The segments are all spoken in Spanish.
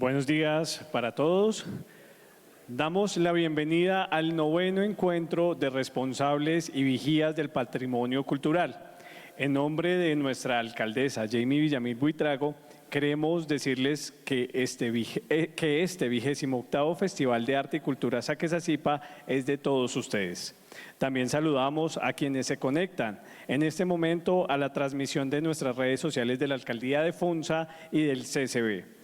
Buenos días para todos. Damos la bienvenida al 9º encuentro de responsables y vigías del patrimonio cultural. En nombre de nuestra alcaldesa Jamie Villamil Buitrago, queremos decirles que este 28º Festival de Arte y Cultura Saquezasipa es de todos ustedes. También saludamos a quienes se conectan en este momento a la transmisión de nuestras redes sociales de la Alcaldía de Funza y del CCB.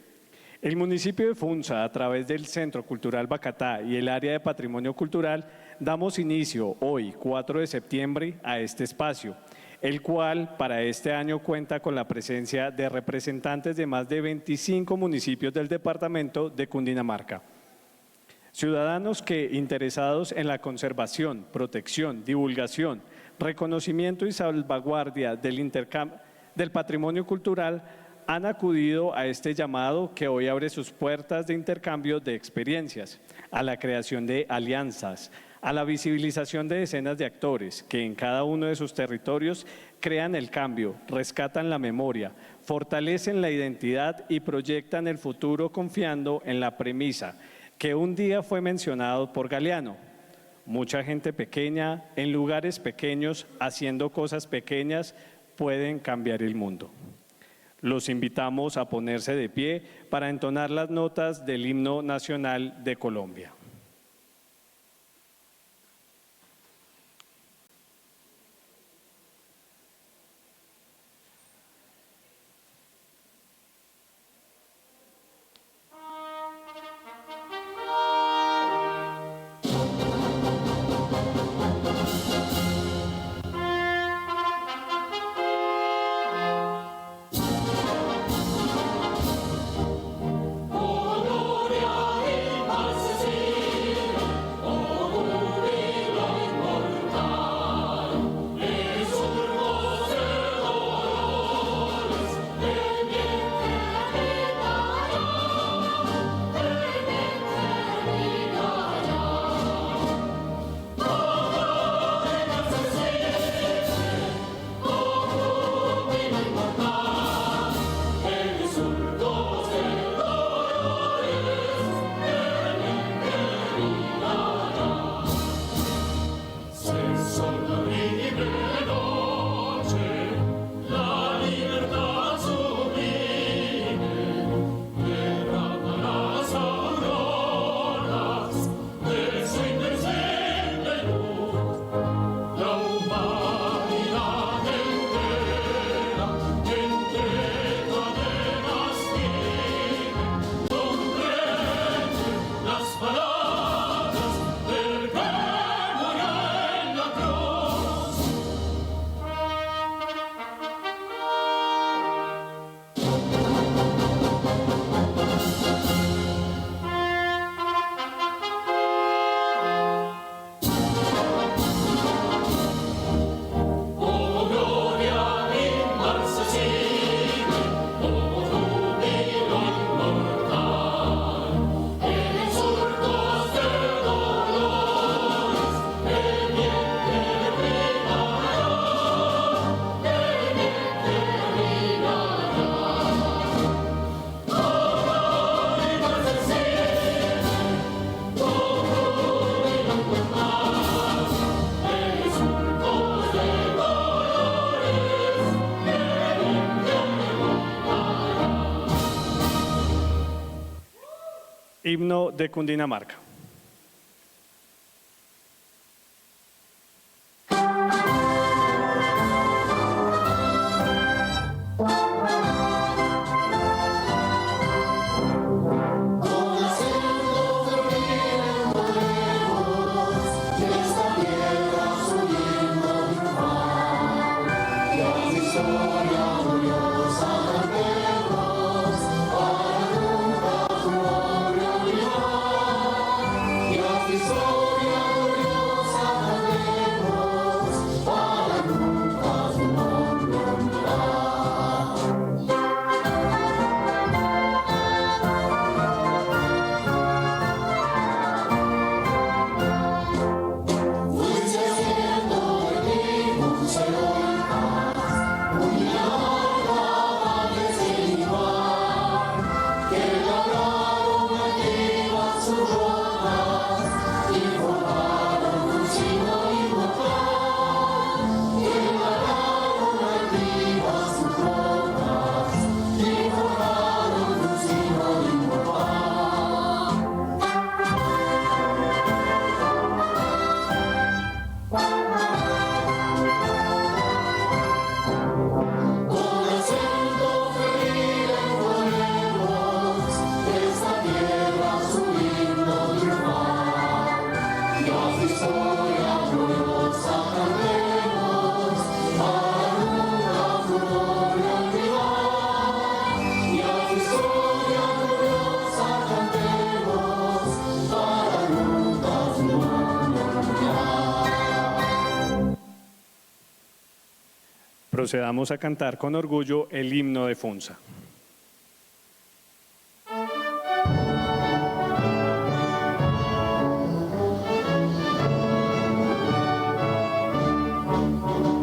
El municipio de Funza, a través del Centro Cultural Bacatá y el Área de Patrimonio Cultural, damos inicio hoy, 4 de septiembre, a este espacio, el cual para este año cuenta con la presencia de representantes de más de 25 municipios del departamento de Cundinamarca. Ciudadanos que, interesados en la conservación, protección, divulgación, reconocimiento y salvaguardia del patrimonio cultural, han acudido a este llamado que hoy abre sus puertas de intercambio de experiencias, a la creación de alianzas, a la visibilización de decenas de actores que en cada uno de sus territorios crean el cambio, rescatan la memoria, fortalecen la identidad y proyectan el futuro confiando en la premisa que un día fue mencionado por Galeano: mucha gente pequeña en lugares pequeños haciendo cosas pequeñas pueden cambiar el mundo. Los invitamos a ponerse de pie para entonar las notas del himno nacional de Colombia. Himno de Cundinamarca. Procedamos a cantar con orgullo el himno de Funza.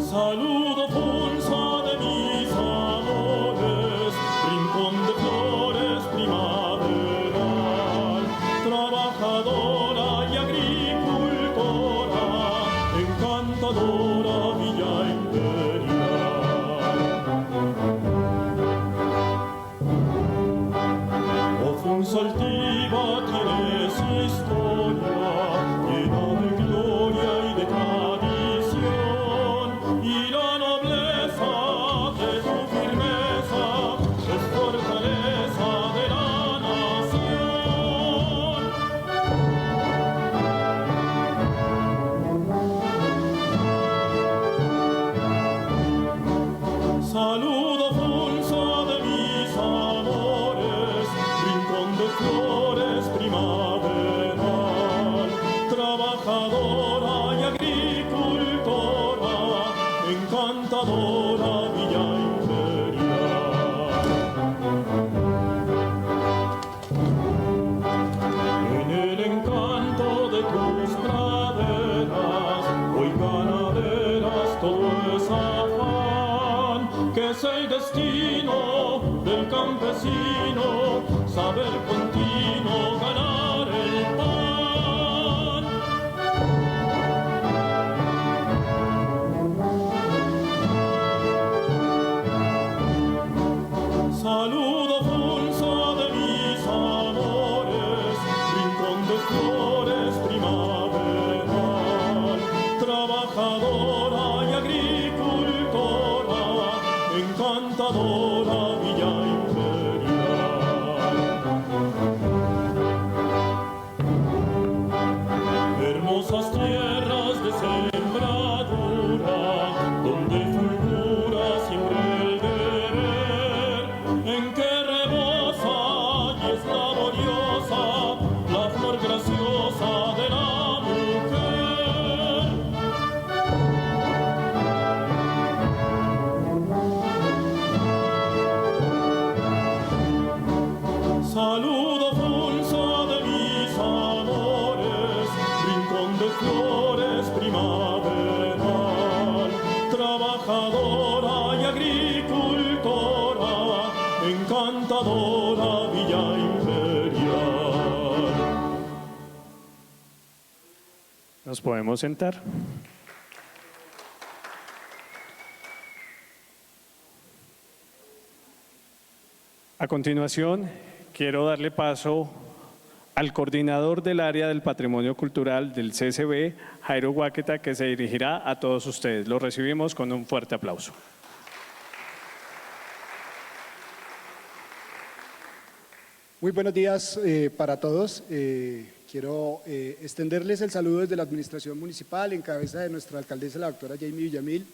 Saludo Funza de mis amores, rincón de flores primaveral, trabajadora y agricultora, encantadora villa imperial. Oh Funza altiva tienes historia, llena de gloria y de tradición, y la nobleza de tu firmeza es fortaleza de la nación. Saludo Funza de mis amores, rincón de flores primaveral, trabajadora y agricultora, encantadora villa imperial. En el encanto de tus praderas, hoy ganaderas, todo es afán, que es el destino del campesino, saber continuo ganar el pan. Saludo Funza de mis amores, rincón de flores primaveral, trabajadora y agricultora, encantadora villa imperial. Hermosas tierras de sembradura, donde fulgura siempre el deber, en que rebosa y es laboriosa la flor graciosa de la mujer. Saludo Funza de mis amores, rincón de flores primaveral, trabajadora y agricultora, encantadora villa imperial. Nos podemos sentar. A continuación, quiero darle paso al coordinador del área del patrimonio cultural del CCB, Jairo Guáqueta, que se dirigirá a todos ustedes. Lo recibimos con un fuerte aplauso. Muy buenos días para todos. Quiero extenderles el saludo desde la Administración Municipal, en cabeza de nuestra alcaldesa, la doctora Jamie Villamil,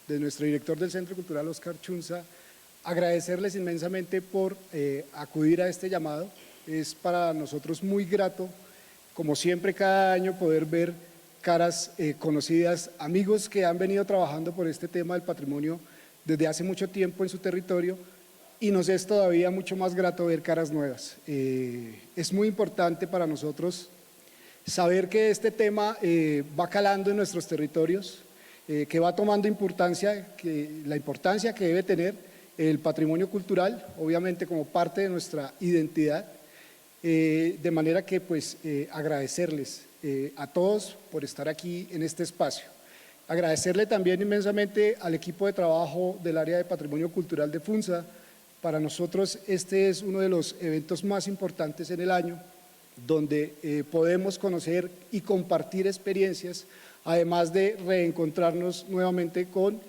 de nuestro director del Centro Cultural, Oscar Chunza. Agradecerles inmensamente por acudir a este llamado. Es para nosotros muy grato, como siempre cada año, poder ver caras conocidas, amigos que han venido trabajando por este tema del patrimonio desde hace mucho tiempo en su territorio, y nos es todavía mucho más grato ver caras nuevas. Es muy importante para nosotros saber que este tema va calando en nuestros territorios, que va tomando importancia, la importancia que debe tener el patrimonio cultural, obviamente como parte de nuestra identidad, de manera que pues agradecerles a todos por estar aquí en este espacio. Agradecerle también inmensamente al equipo de trabajo del área de patrimonio cultural de Funza. Para nosotros este es uno de los eventos más importantes en el año, donde podemos conocer y compartir experiencias, además de reencontrarnos nuevamente con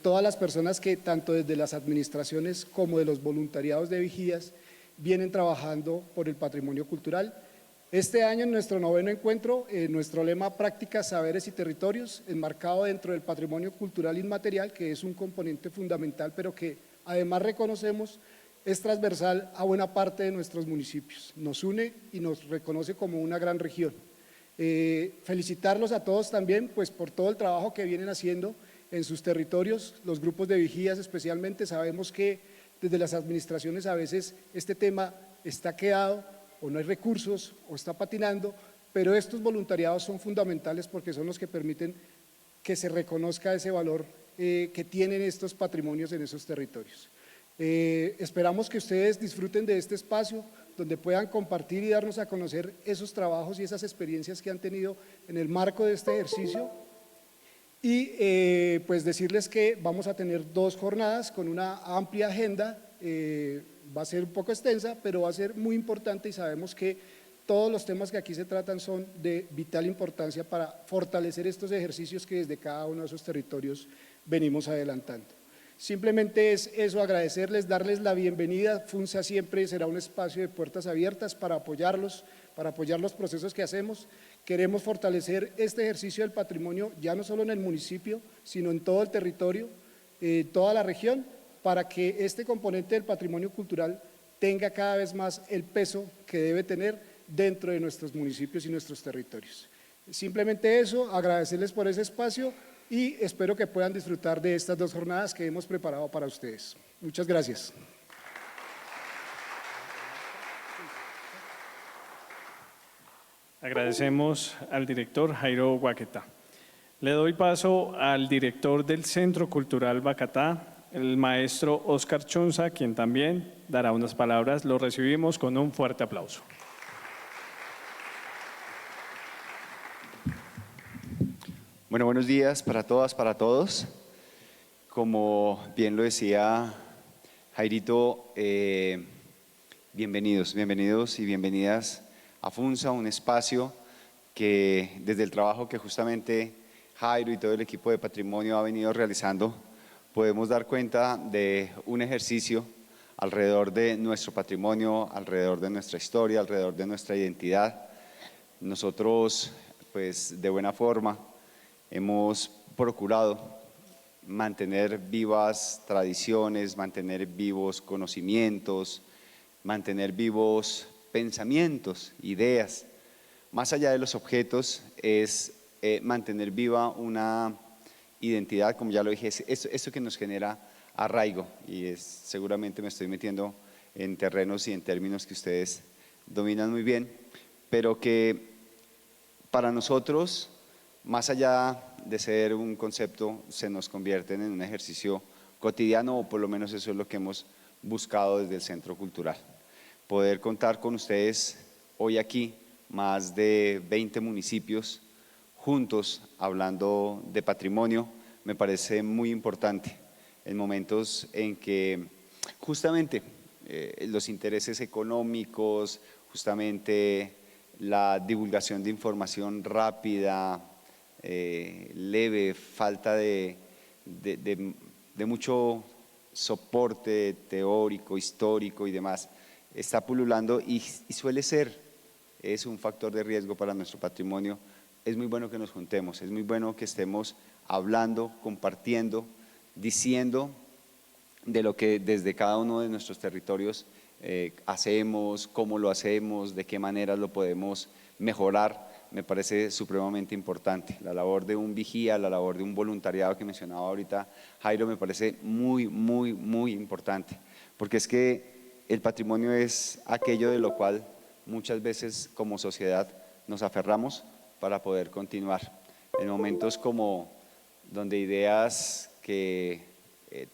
todas las personas que tanto desde las administraciones como de los voluntariados de vigías vienen trabajando por el patrimonio cultural. Este año en nuestro 9º encuentro, nuestro lema Prácticas, Saberes y Territorios, enmarcado dentro del patrimonio cultural inmaterial, que es un componente fundamental, pero que además reconocemos es transversal a buena parte de nuestros municipios, nos une y nos reconoce como una gran región. Felicitarlos a todos también pues, por todo el trabajo que vienen haciendo en sus territorios, los grupos de vigías especialmente. Sabemos que desde las administraciones a veces este tema está quedado o no hay recursos o está patinando, pero estos voluntariados son fundamentales porque son los que permiten que se reconozca ese valor que tienen estos patrimonios en esos territorios. Esperamos que ustedes disfruten de este espacio donde puedan compartir y darnos a conocer esos trabajos y esas experiencias que han tenido en el marco de este ejercicio. Y pues decirles que vamos a tener 2 jornadas con una amplia agenda, va a ser un poco extensa, pero va a ser muy importante y sabemos que todos los temas que aquí se tratan son de vital importancia para fortalecer estos ejercicios que desde cada uno de esos territorios venimos adelantando. Simplemente es eso, agradecerles, darles la bienvenida. FUNSA siempre será un espacio de puertas abiertas para apoyarlos, para apoyar los procesos que hacemos. Queremos fortalecer este ejercicio del patrimonio ya no solo en el municipio, sino en todo el territorio, toda la región, para que este componente del patrimonio cultural tenga cada vez más el peso que debe tener dentro de nuestros municipios y nuestros territorios. Simplemente eso, agradecerles por ese espacio y espero que puedan disfrutar de estas 2 jornadas que hemos preparado para ustedes. Muchas gracias. Agradecemos al director Jairo Guaquetá. Le doy paso al director del Centro Cultural Bacatá, el maestro Óscar Chonza, quien también dará unas palabras. Lo recibimos con un fuerte aplauso. Bueno, buenos días para todas, para todos. Como bien lo decía Jairito, bienvenidos y bienvenidas a FUNSA, un espacio que desde el trabajo que justamente Jairo y todo el equipo de patrimonio ha venido realizando, podemos dar cuenta de un ejercicio alrededor de nuestro patrimonio, alrededor de nuestra historia, alrededor de nuestra identidad. Nosotros, pues de buena forma, hemos procurado mantener vivas tradiciones, mantener vivos conocimientos, mantener vivos pensamientos, ideas. Más allá de los objetos es mantener viva una identidad, como ya lo dije, eso que nos genera arraigo, y seguramente me estoy metiendo en terrenos y en términos que ustedes dominan muy bien, pero que para nosotros, más allá de ser un concepto, se nos convierten en un ejercicio cotidiano, o por lo menos eso es lo que hemos buscado desde el Centro Cultural. Poder contar con ustedes hoy aquí, más de 20 municipios juntos hablando de patrimonio, me parece muy importante en momentos en que justamente los intereses económicos, justamente la divulgación de información rápida, leve, falta de mucho soporte teórico, histórico y demás, está pululando y suele ser, es un factor de riesgo para nuestro patrimonio. Es muy bueno que nos juntemos, es muy bueno que estemos hablando, compartiendo, diciendo de lo que desde cada uno de nuestros territorios hacemos, cómo lo hacemos, de qué manera lo podemos mejorar. Me parece supremamente importante. La labor de un vigía, la labor de un voluntariado que mencionaba ahorita Jairo, me parece muy, muy, muy importante, porque es que el patrimonio es aquello de lo cual muchas veces como sociedad nos aferramos para poder continuar. En momentos como donde ideas que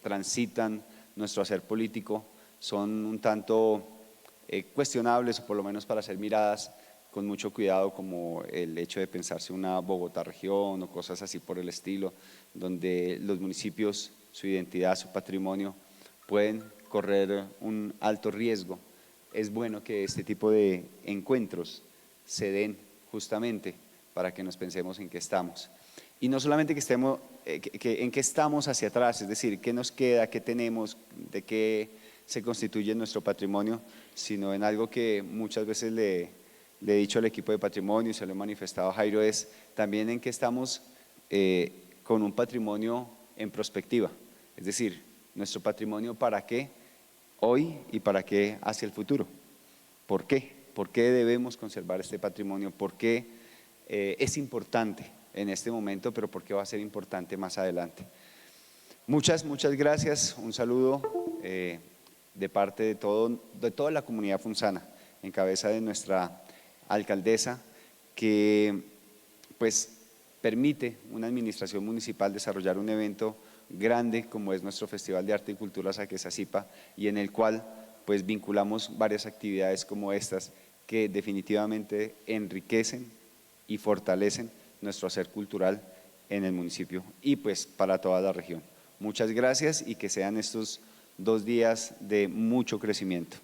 transitan nuestro hacer político son un tanto cuestionables, o por lo menos para ser miradas con mucho cuidado, como el hecho de pensarse una Bogotá región o cosas así por el estilo, donde los municipios, su identidad, su patrimonio pueden correr un alto riesgo. Es bueno que este tipo de encuentros se den justamente para que nos pensemos en qué estamos. Y no solamente que estemos, en qué estamos hacia atrás, es decir, qué nos queda, qué tenemos, de qué se constituye nuestro patrimonio, sino en algo que muchas veces le he dicho al equipo de patrimonio y se lo he manifestado a Jairo, es también en qué estamos con un patrimonio en prospectiva, es decir, nuestro patrimonio para qué hoy y para qué hacia el futuro. ¿Por qué? ¿Por qué debemos conservar este patrimonio? ¿Por qué es importante en este momento, pero por qué va a ser importante más adelante? Muchas gracias. Un saludo de parte de toda la comunidad funzana, en cabeza de nuestra alcaldesa, que pues permite una administración municipal desarrollar un evento grande como es nuestro Festival de Arte y Cultura Saquezasipa, y en el cual pues vinculamos varias actividades como estas que definitivamente enriquecen y fortalecen nuestro hacer cultural en el municipio y pues para toda la región. Muchas gracias y que sean estos 2 días de mucho crecimiento.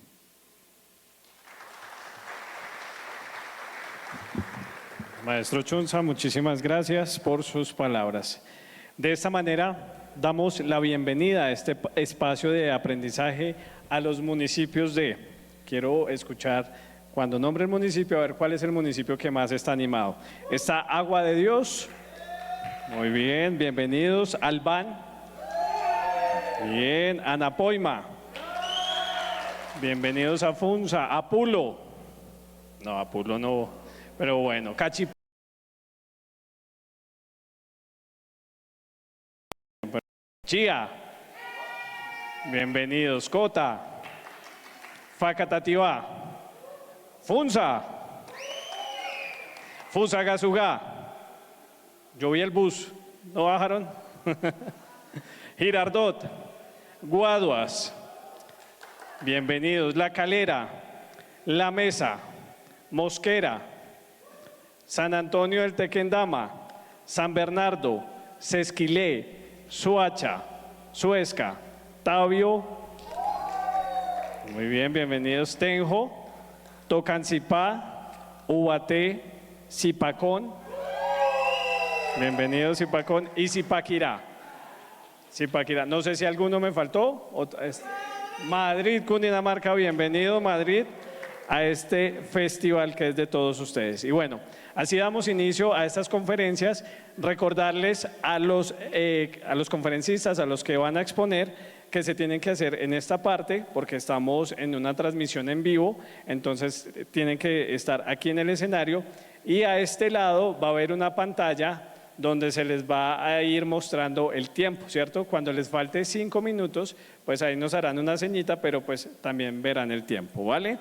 Maestro Chunza, muchísimas gracias por sus palabras. De esta manera, damos la bienvenida a este espacio de aprendizaje a los municipios de… Quiero escuchar, cuando nombre el municipio, a ver cuál es el municipio que más está animado. Está Agua de Dios. Muy bien, bienvenidos. Albán. Bien, Anapoima. Bienvenidos a Funza. Apulo. No, Apulo no, pero bueno, Cachipá. Chía, bienvenidos. Cota, Facatativá, Funza, Fusagasugá. Yo vi el bus, ¿no bajaron? Girardot, Guaduas, bienvenidos. La Calera, La Mesa, Mosquera, San Antonio del Tequendama, San Bernardo, Sesquilé, Suacha, Suezca, Tabio, muy bien, bienvenidos. Tenjo, Tocancipá, Ubaté, Zipacón, bienvenidos Zipacón, y Zipaquirá. Zipaquirá, no sé si alguno me faltó. Madrid, Cundinamarca, bienvenido Madrid a este festival que es de todos ustedes. Y bueno, así damos inicio a estas conferencias. Recordarles a los conferencistas, a los que van a exponer, que se tienen que hacer en esta parte, porque estamos en una transmisión en vivo, entonces tienen que estar aquí en el escenario, y a este lado va a haber una pantalla donde se les va a ir mostrando el tiempo, ¿cierto? Cuando les falte 5 minutos, pues ahí nos harán una ceñita, pero pues también verán el tiempo, ¿vale?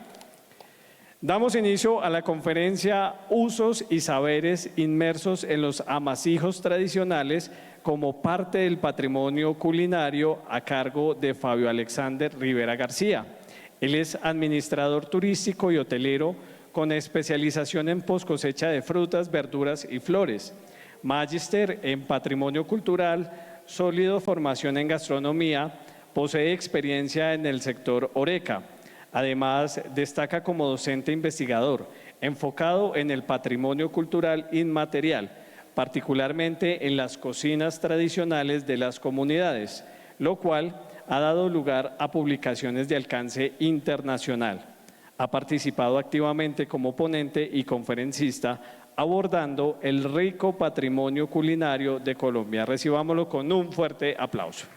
Damos inicio a la conferencia Usos y Saberes inmersos en los amasijos tradicionales como parte del patrimonio culinario, a cargo de Fabio Alexander Rivera García. Él es administrador turístico y hotelero con especialización en poscosecha de frutas, verduras y flores. Magíster en patrimonio cultural, sólido formación en gastronomía, posee experiencia en el sector HoReCa. Además, destaca como docente investigador, enfocado en el patrimonio cultural inmaterial, particularmente en las cocinas tradicionales de las comunidades, lo cual ha dado lugar a publicaciones de alcance internacional. Ha participado activamente como ponente y conferencista, abordando el rico patrimonio culinario de Colombia. Recibámoslo con un fuerte aplauso.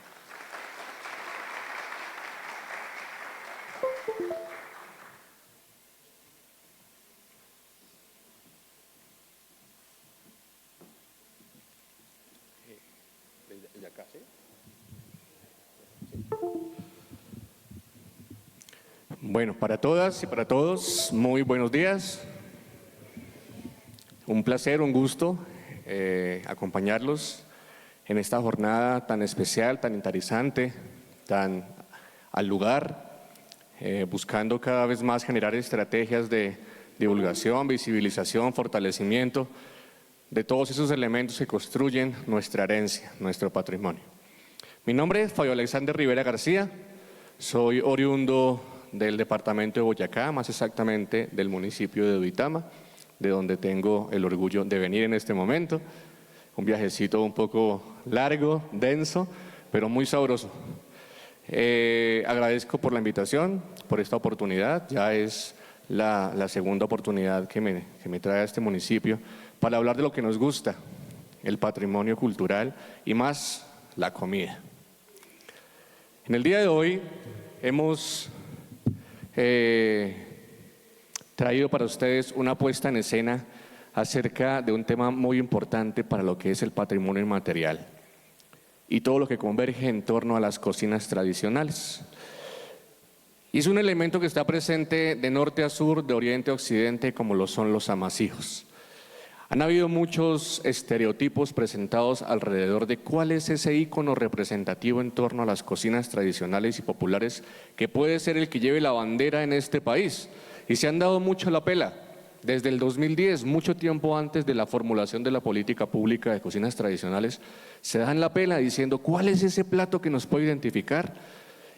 Bueno, para todas y para todos, muy buenos días. Un placer, un gusto acompañarlos en esta jornada tan especial, tan interesante, tan al lugar, buscando cada vez más generar estrategias de divulgación, visibilización, fortalecimiento de todos esos elementos que construyen nuestra herencia, nuestro patrimonio. Mi nombre es Fabio Alexander Rivera García, soy oriundo del departamento de Boyacá, más exactamente del municipio de Duitama, de donde tengo el orgullo de venir en este momento. Un viajecito un poco largo, denso, pero muy sabroso. Agradezco por la invitación, por esta oportunidad. Ya es la segunda oportunidad que me trae a este municipio para hablar de lo que nos gusta, el patrimonio cultural y más la comida. En el día de hoy hemos traído para ustedes una puesta en escena acerca de un tema muy importante para lo que es el patrimonio inmaterial. y todo lo que converge en torno a las cocinas tradicionales. Y es un elemento que está presente de norte a sur, de oriente a occidente, como lo son los amasijos. Han habido muchos estereotipos presentados alrededor de cuál es ese ícono representativo en torno a las cocinas tradicionales y populares que puede ser el que lleve la bandera en este país. Y se han dado mucho la pela. Desde el 2010, mucho tiempo antes de la formulación de la política pública de cocinas tradicionales, se dan la pela diciendo cuál es ese plato que nos puede identificar.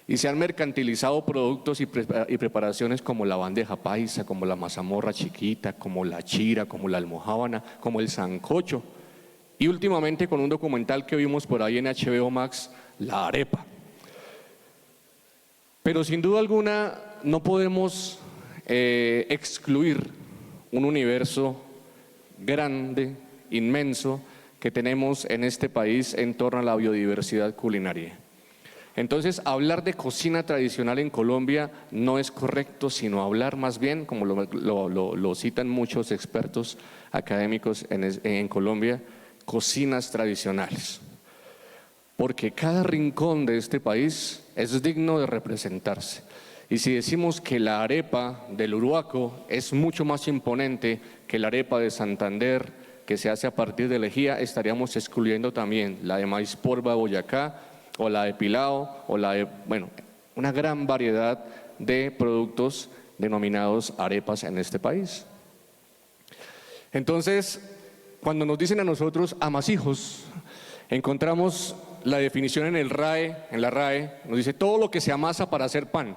Y se han mercantilizado productos y preparaciones como la bandeja paisa, como la mazamorra chiquita, como la chira, como la almojábana, como el sancocho. Y últimamente con un documental que vimos por ahí en HBO Max, la arepa. Pero sin duda alguna no podemos excluir un universo grande, inmenso, que tenemos en este país en torno a la biodiversidad culinaria. Entonces, hablar de cocina tradicional en Colombia no es correcto, sino hablar más bien, como lo citan muchos expertos académicos en Colombia, cocinas tradicionales. Porque cada rincón de este país es digno de representarse. Y si decimos que la arepa del Uruaco es mucho más imponente que la arepa de Santander, que se hace a partir de lejía, estaríamos excluyendo también la de maíz polva de Boyacá, o la de pilao, o la de, bueno, una gran variedad de productos denominados arepas en este país. Entonces, cuando nos dicen a nosotros amasijos, encontramos la definición en la RAE, nos dice todo lo que se amasa para hacer pan.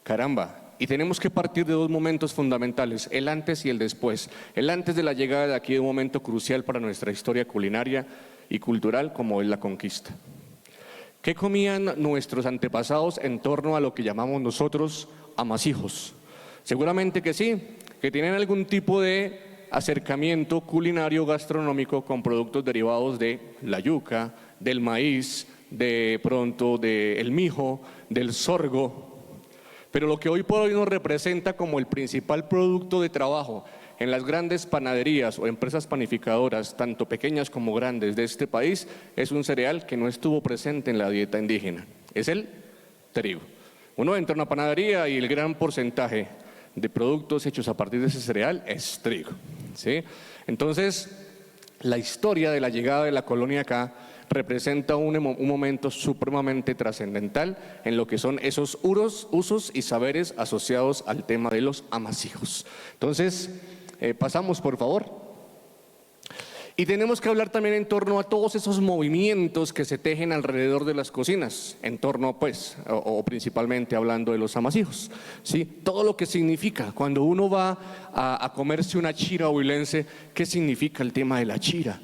Caramba, y tenemos que partir de dos momentos fundamentales, el antes y el después. El antes de la llegada de aquí de un momento crucial para nuestra historia culinaria y cultural como es la conquista. ¿Qué comían nuestros antepasados en torno a lo que llamamos nosotros amasijos? Seguramente que sí, que tienen algún tipo de acercamiento culinario gastronómico con productos derivados de la yuca, del maíz, de pronto del mijo, del sorgo. Pero lo que hoy por hoy nos representa como el principal producto de trabajo en las grandes panaderías o empresas panificadoras, tanto pequeñas como grandes de este país, es un cereal que no estuvo presente en la dieta indígena, es el trigo. Uno entra a una panadería y el gran porcentaje de productos hechos a partir de ese cereal es trigo, ¿sí? Entonces, la historia de la llegada de la colonia acá representa un momento supremamente trascendental en lo que son esos usos y saberes asociados al tema de los amasijos. Entonces, pasamos por favor. Y tenemos que hablar también en torno a todos esos movimientos que se tejen alrededor de las cocinas, en torno pues, o principalmente hablando de los amasijos, ¿sí? Todo lo que significa, cuando uno va a comerse una chira huilense, ¿qué significa el tema de la chira?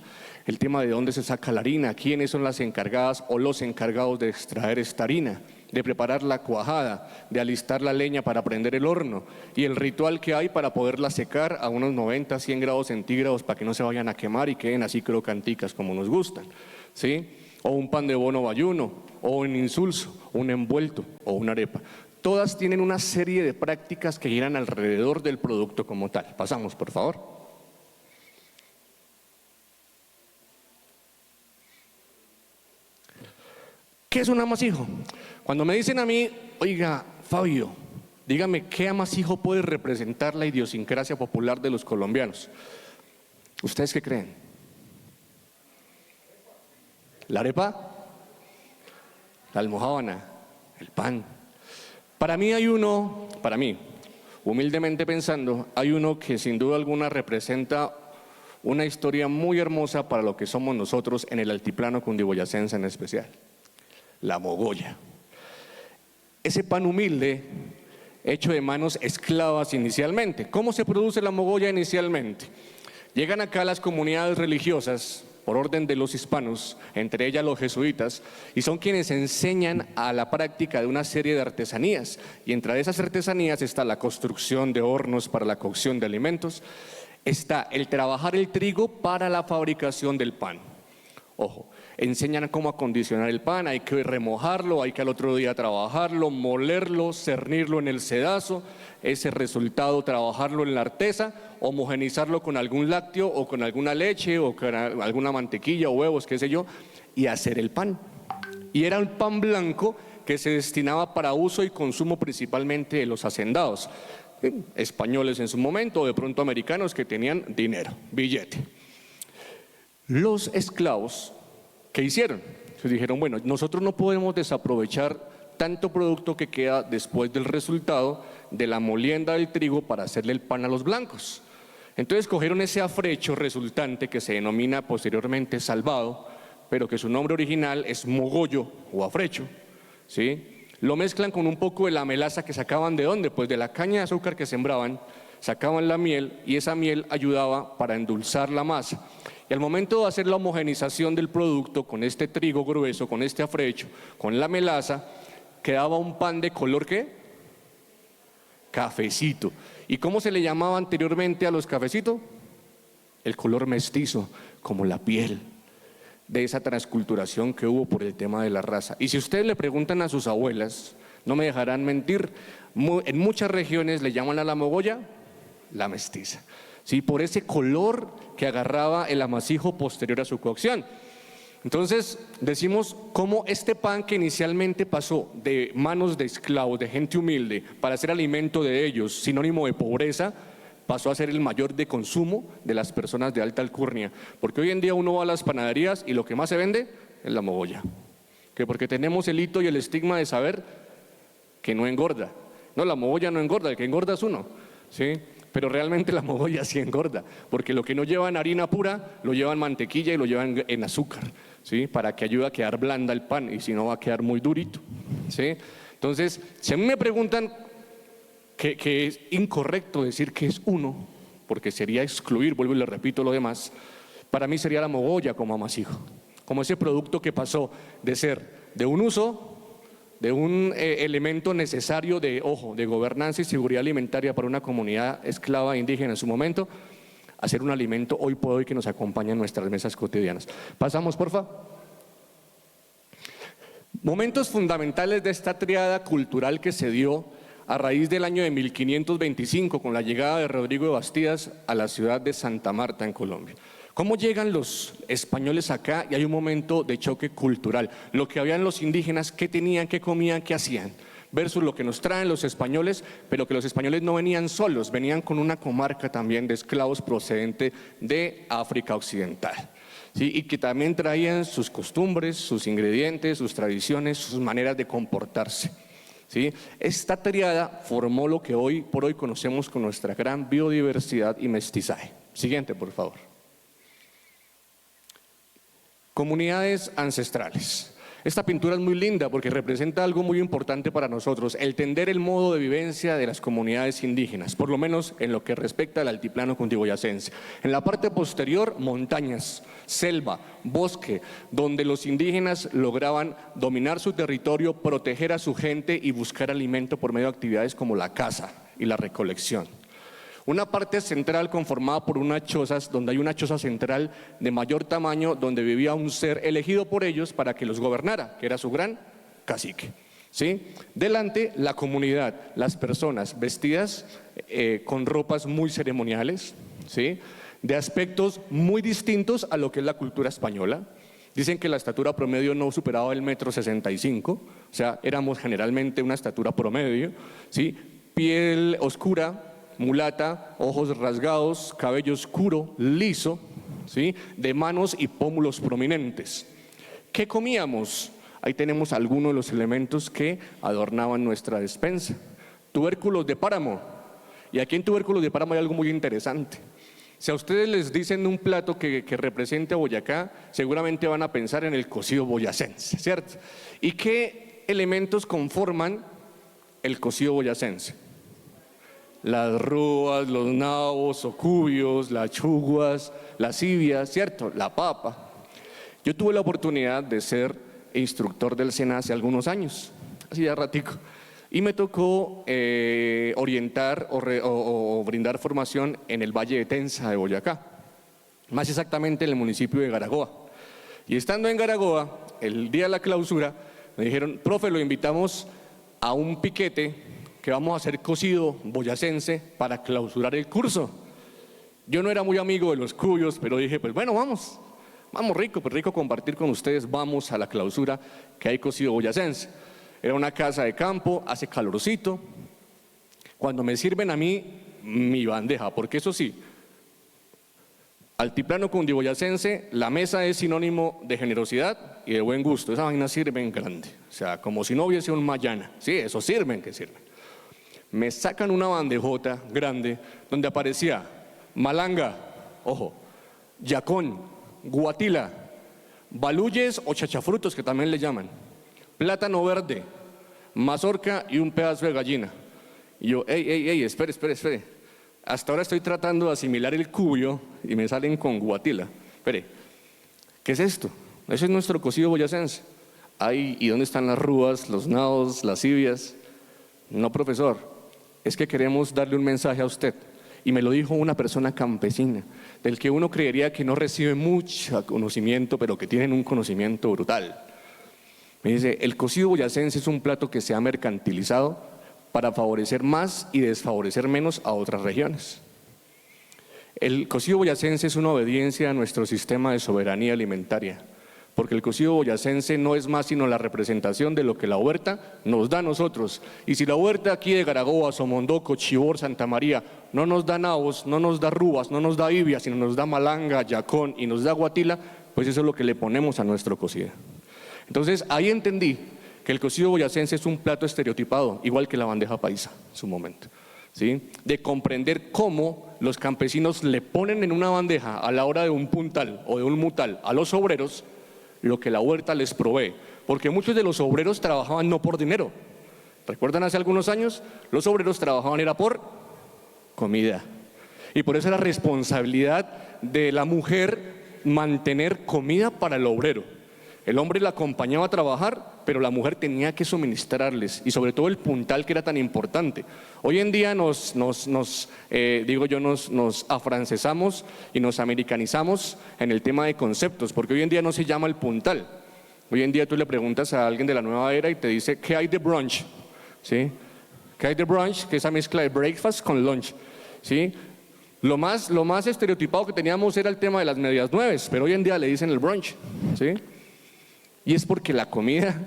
El tema de dónde se saca la harina, quiénes son las encargadas o los encargados de extraer esta harina, de preparar la cuajada, de alistar la leña para prender el horno y el ritual que hay para poderla secar a unos 90, 100 grados centígrados para que no se vayan a quemar y queden así crocanticas como nos gustan, ¿sí? O un pan de bono bayuno, o un insulso, un envuelto o una arepa. Todas tienen una serie de prácticas que giran alrededor del producto como tal. Pasamos, por favor. ¿Qué es un amasijo? Cuando me dicen a mí, oiga, Fabio, dígame, ¿qué amasijo puede representar la idiosincrasia popular de los colombianos? ¿Ustedes qué creen? ¿La arepa? ¿La almojábana? ¿El pan? Para mí hay uno, humildemente pensando, hay uno que sin duda alguna representa una historia muy hermosa para lo que somos nosotros en el altiplano cundiboyacense en especial. La mogolla. Ese pan humilde, hecho de manos esclavas inicialmente. ¿Cómo se produce la mogolla inicialmente? Llegan acá las comunidades religiosas, por orden de los hispanos, entre ellas los jesuitas, y son quienes enseñan a la práctica de una serie de artesanías. Y entre esas artesanías está la construcción de hornos para la cocción de alimentos, está el trabajar el trigo para la fabricación del pan. Ojo, enseñan cómo acondicionar el pan, hay que remojarlo, hay que al otro día trabajarlo, molerlo, cernirlo en el sedazo, ese resultado trabajarlo en la artesa, homogenizarlo con algún lácteo o con alguna leche o con alguna mantequilla o huevos, qué sé yo, y hacer el pan. Y era un pan blanco que se destinaba para uso y consumo principalmente de los hacendados, españoles en su momento o de pronto americanos que tenían dinero, billete. Los esclavos, ¿qué hicieron? Se dijeron, bueno, nosotros no podemos desaprovechar tanto producto que queda después del resultado de la molienda del trigo para hacerle el pan a los blancos. Entonces cogieron ese afrecho resultante que se denomina posteriormente salvado, pero que su nombre original es mogollo o afrecho, ¿sí? Lo mezclan con un poco de la melaza que sacaban ¿de dónde? Pues de la caña de azúcar que sembraban, sacaban la miel y esa miel ayudaba para endulzar la masa. Y al momento de hacer la homogenización del producto con este trigo grueso, con este afrecho, con la melaza, quedaba un pan de color ¿qué? Cafecito. ¿Y cómo se le llamaba anteriormente a los cafecitos? El color mestizo, como la piel, de esa transculturación que hubo por el tema de la raza. Y si ustedes le preguntan a sus abuelas, no me dejarán mentir, en muchas regiones le llaman a la mogolla la mestiza, ¿sí? Por ese color que agarraba el amasijo posterior a su cocción. Entonces decimos cómo este pan que inicialmente pasó de manos de esclavos, de gente humilde, para ser alimento de ellos, sinónimo de pobreza, pasó a ser el mayor de consumo de las personas de alta alcurnia. Porque hoy en día uno va a las panaderías y lo que más se vende es la mogolla. Que porque tenemos el hito y el estigma de saber que no engorda. No, la mogolla no engorda, el que engorda es uno, ¿sí? Pero realmente la mogolla sí engorda, porque lo que no lleva en harina pura, lo lleva en mantequilla y lo lleva en azúcar, ¿sí? Para que ayude a quedar blanda el pan y si no va a quedar muy durito, ¿sí? Entonces, si a mí me preguntan que es incorrecto decir que es uno, porque sería excluir, vuelvo y le repito lo demás, para mí sería la mogolla como amasijo, como ese producto que pasó de ser de un uso, de un elemento necesario de, ojo, de gobernanza y seguridad alimentaria para una comunidad esclava indígena en su momento, a ser un alimento hoy por hoy que nos acompaña en nuestras mesas cotidianas. Pasamos, porfa. Momentos fundamentales de esta triada cultural que se dio a raíz del año de 1525 con la llegada de Rodrigo de Bastidas a la ciudad de Santa Marta en Colombia. ¿Cómo llegan los españoles acá? Y hay un momento de choque cultural. Lo que habían los indígenas, qué tenían, qué comían, qué hacían, versus lo que nos traen los españoles, pero que los españoles no venían solos, venían con una comarca también de esclavos procedente de África Occidental, ¿sí? Y que también traían sus costumbres, sus ingredientes, sus tradiciones, sus maneras de comportarse, ¿sí? Esta triada formó lo que hoy por hoy conocemos con nuestra gran biodiversidad y mestizaje. Siguiente, por favor. Comunidades ancestrales. Esta pintura es muy linda porque representa algo muy importante para nosotros, el entender el modo de vivencia de las comunidades indígenas, por lo menos en lo que respecta al altiplano cundiboyacense. En la parte posterior, montañas, selva, bosque, donde los indígenas lograban dominar su territorio, proteger a su gente y buscar alimento por medio de actividades como la caza y la recolección. Una parte central conformada por unas chozas, donde hay una choza central de mayor tamaño, donde vivía un ser elegido por ellos para que los gobernara, que era su gran cacique, ¿sí? Delante, la comunidad, las personas vestidas con ropas muy ceremoniales, ¿sí? De aspectos muy distintos a lo que es la cultura española. Dicen que la estatura promedio no superaba el 1,65 m, o sea, éramos generalmente una estatura promedio, ¿sí? Piel oscura, mulata, ojos rasgados, cabello oscuro, liso, ¿sí? De manos y pómulos prominentes. ¿Qué comíamos? Ahí tenemos algunos de los elementos que adornaban nuestra despensa. Tubérculos de páramo. Y aquí en tubérculos de páramo hay algo muy interesante. Si a ustedes les dicen un plato que represente a Boyacá, seguramente van a pensar en el cocido boyacense, ¿cierto? ¿Y qué elementos conforman el cocido boyacense? Las rúas, los nabos, ocubios, las chuguas, las civias, ¿cierto? La papa. Yo tuve la oportunidad de ser instructor del SENA hace algunos años, así ya ratico, y me tocó orientar o brindar formación en el Valle de Tensa de Boyacá, más exactamente en el municipio de Garagoa. Y estando en Garagoa, el día de la clausura, me dijeron, profe, lo invitamos a un piquete que vamos a hacer cocido boyacense para clausurar el curso. Yo no era muy amigo de los cuyos, pero dije, pues bueno, vamos rico, pues rico compartir con ustedes, vamos a la clausura que hay cocido boyacense. Era una casa de campo, hace calorcito. Cuando me sirven a mí mi bandeja, porque eso sí, altiplano cundiboyacense, la mesa es sinónimo de generosidad y de buen gusto. Esa vaina sirve en grande, o sea, como si no hubiese un Mayana. Sí, eso sirven, que sirven. Me sacan una bandejota grande donde aparecía malanga, ojo, yacón, guatila, baluyes o chachafrutos, que también le llaman, plátano verde, mazorca y un pedazo de gallina. Y yo, espere. Hasta ahora estoy tratando de asimilar el cuyo y me salen con guatila. Espere, ¿qué es esto? Ese es nuestro cocido boyacense. Ay, ¿y dónde están las rúas, los nados, las civias? No, profesor, es que queremos darle un mensaje a usted. Y me lo dijo una persona campesina, del que uno creería que no recibe mucho conocimiento, pero que tienen un conocimiento brutal. Me dice, el cocido boyacense es un plato que se ha mercantilizado para favorecer más y desfavorecer menos a otras regiones. El cocido boyacense es una obediencia a nuestro sistema de soberanía alimentaria, porque el cocido boyacense no es más sino la representación de lo que la huerta nos da a nosotros. Y si la huerta aquí de Garagoa, Somondoco, Chibor, Santa María no nos da nabos, no nos da rúas, no nos da ibia, sino nos da malanga, yacón y nos da guatila, pues eso es lo que le ponemos a nuestro cocido. Entonces ahí entendí que el cocido boyacense es un plato estereotipado, igual que la bandeja paisa en su momento, ¿sí? De comprender cómo los campesinos le ponen en una bandeja a la hora de un puntal o de un mutal a los obreros lo que la huerta les provee, porque muchos de los obreros trabajaban no por dinero. ¿Recuerdan hace algunos años? Los obreros trabajaban era por comida, y por eso era responsabilidad de la mujer mantener comida para el obrero. El hombre la acompañaba a trabajar, pero la mujer tenía que suministrarles, y sobre todo el puntal, que era tan importante. Hoy en día nos afrancesamos y nos americanizamos en el tema de conceptos, porque hoy en día no se llama el puntal. Hoy en día tú le preguntas a alguien de la nueva era y te dice, ¿qué hay de brunch? ¿Sí? ¿Qué hay de brunch? Que es esa mezcla de breakfast con lunch, ¿sí? Lo más estereotipado que teníamos era el tema de las medias nueves, pero hoy en día le dicen el brunch, ¿sí? Y es porque la comida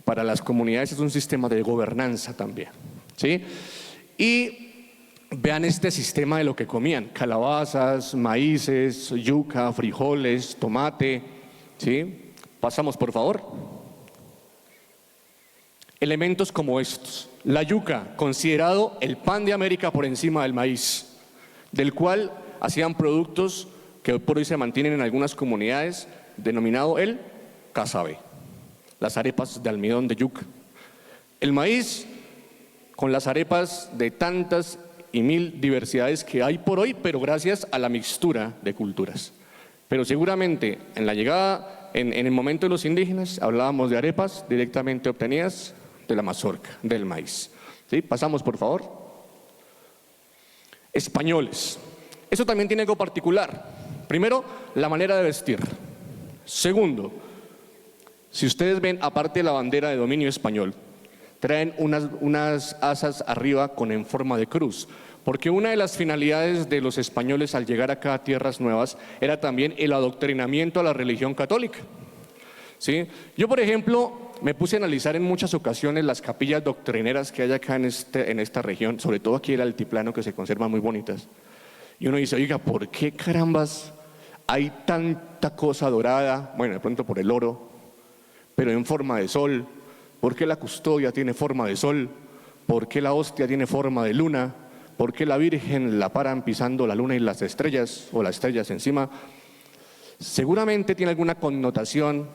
para las comunidades es un sistema de gobernanza también, ¿sí? Y vean este sistema de lo que comían: calabazas, maíces, yuca, frijoles, tomate, ¿sí? Pasamos, por favor. Elementos como estos: la yuca, considerado el pan de América por encima del maíz, del cual hacían productos que hoy por hoy se mantienen en algunas comunidades, denominado el casabe, las arepas de almidón de yuca. El maíz, con las arepas de tantas y mil diversidades que hay por hoy, pero gracias a la mixtura de culturas. Pero seguramente en la llegada, en el momento de los indígenas, hablábamos de arepas directamente obtenidas de la mazorca, del maíz, ¿sí? Pasamos, por favor. Españoles. Eso también tiene algo particular. Primero, la manera de vestir. Segundo, si ustedes ven, aparte de la bandera de dominio español, traen unas asas arriba en forma de cruz, porque una de las finalidades de los españoles al llegar acá a tierras nuevas era también el adoctrinamiento a la religión católica, ¿sí? Yo, por ejemplo, me puse a analizar en muchas ocasiones las capillas doctrineras que hay acá en esta región, sobre todo aquí en el altiplano, que se conservan muy bonitas. Y uno dice, oiga, ¿por qué carambas hay tanta cosa dorada? Bueno, de pronto por el oro, pero en forma de sol. ¿Por qué la custodia tiene forma de sol? ¿Por qué la hostia tiene forma de luna? ¿Por qué la Virgen la paran pisando la luna y las estrellas, o las estrellas encima? Seguramente tiene alguna connotación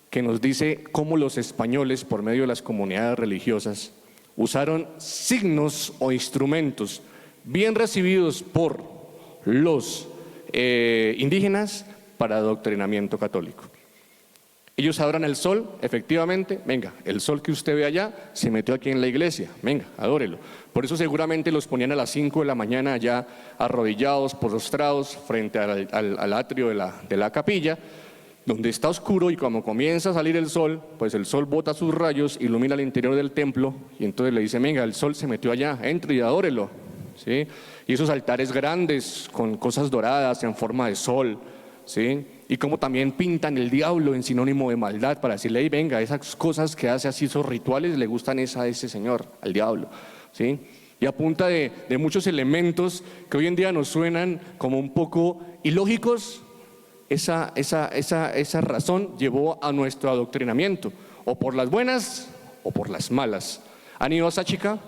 que nos dice cómo los españoles, por medio de las comunidades religiosas, usaron signos o instrumentos bien recibidos por los indígenas para adoctrinamiento católico. Ellos adoran el sol, efectivamente, venga, el sol que usted ve allá se metió aquí en la iglesia, venga, adórelo. Por eso seguramente los ponían a las 5 de la mañana allá arrodillados, postrados frente al atrio de la capilla, donde está oscuro y cuando comienza a salir el sol, pues el sol bota sus rayos, ilumina el interior del templo y entonces le dice, venga, el sol se metió allá, entre y adórelo, ¿sí? Y esos altares grandes con cosas doradas en forma de sol, ¿sí? Y como también pintan el diablo en sinónimo de maldad para decirle, hey, venga, esas cosas que hace así, esos rituales, le gustan a ese señor, al diablo, ¿sí? Y a punta de muchos elementos que hoy en día nos suenan como un poco ilógicos, esa razón llevó a nuestro adoctrinamiento, o por las buenas o por las malas. ¿Han ido a Sáchica?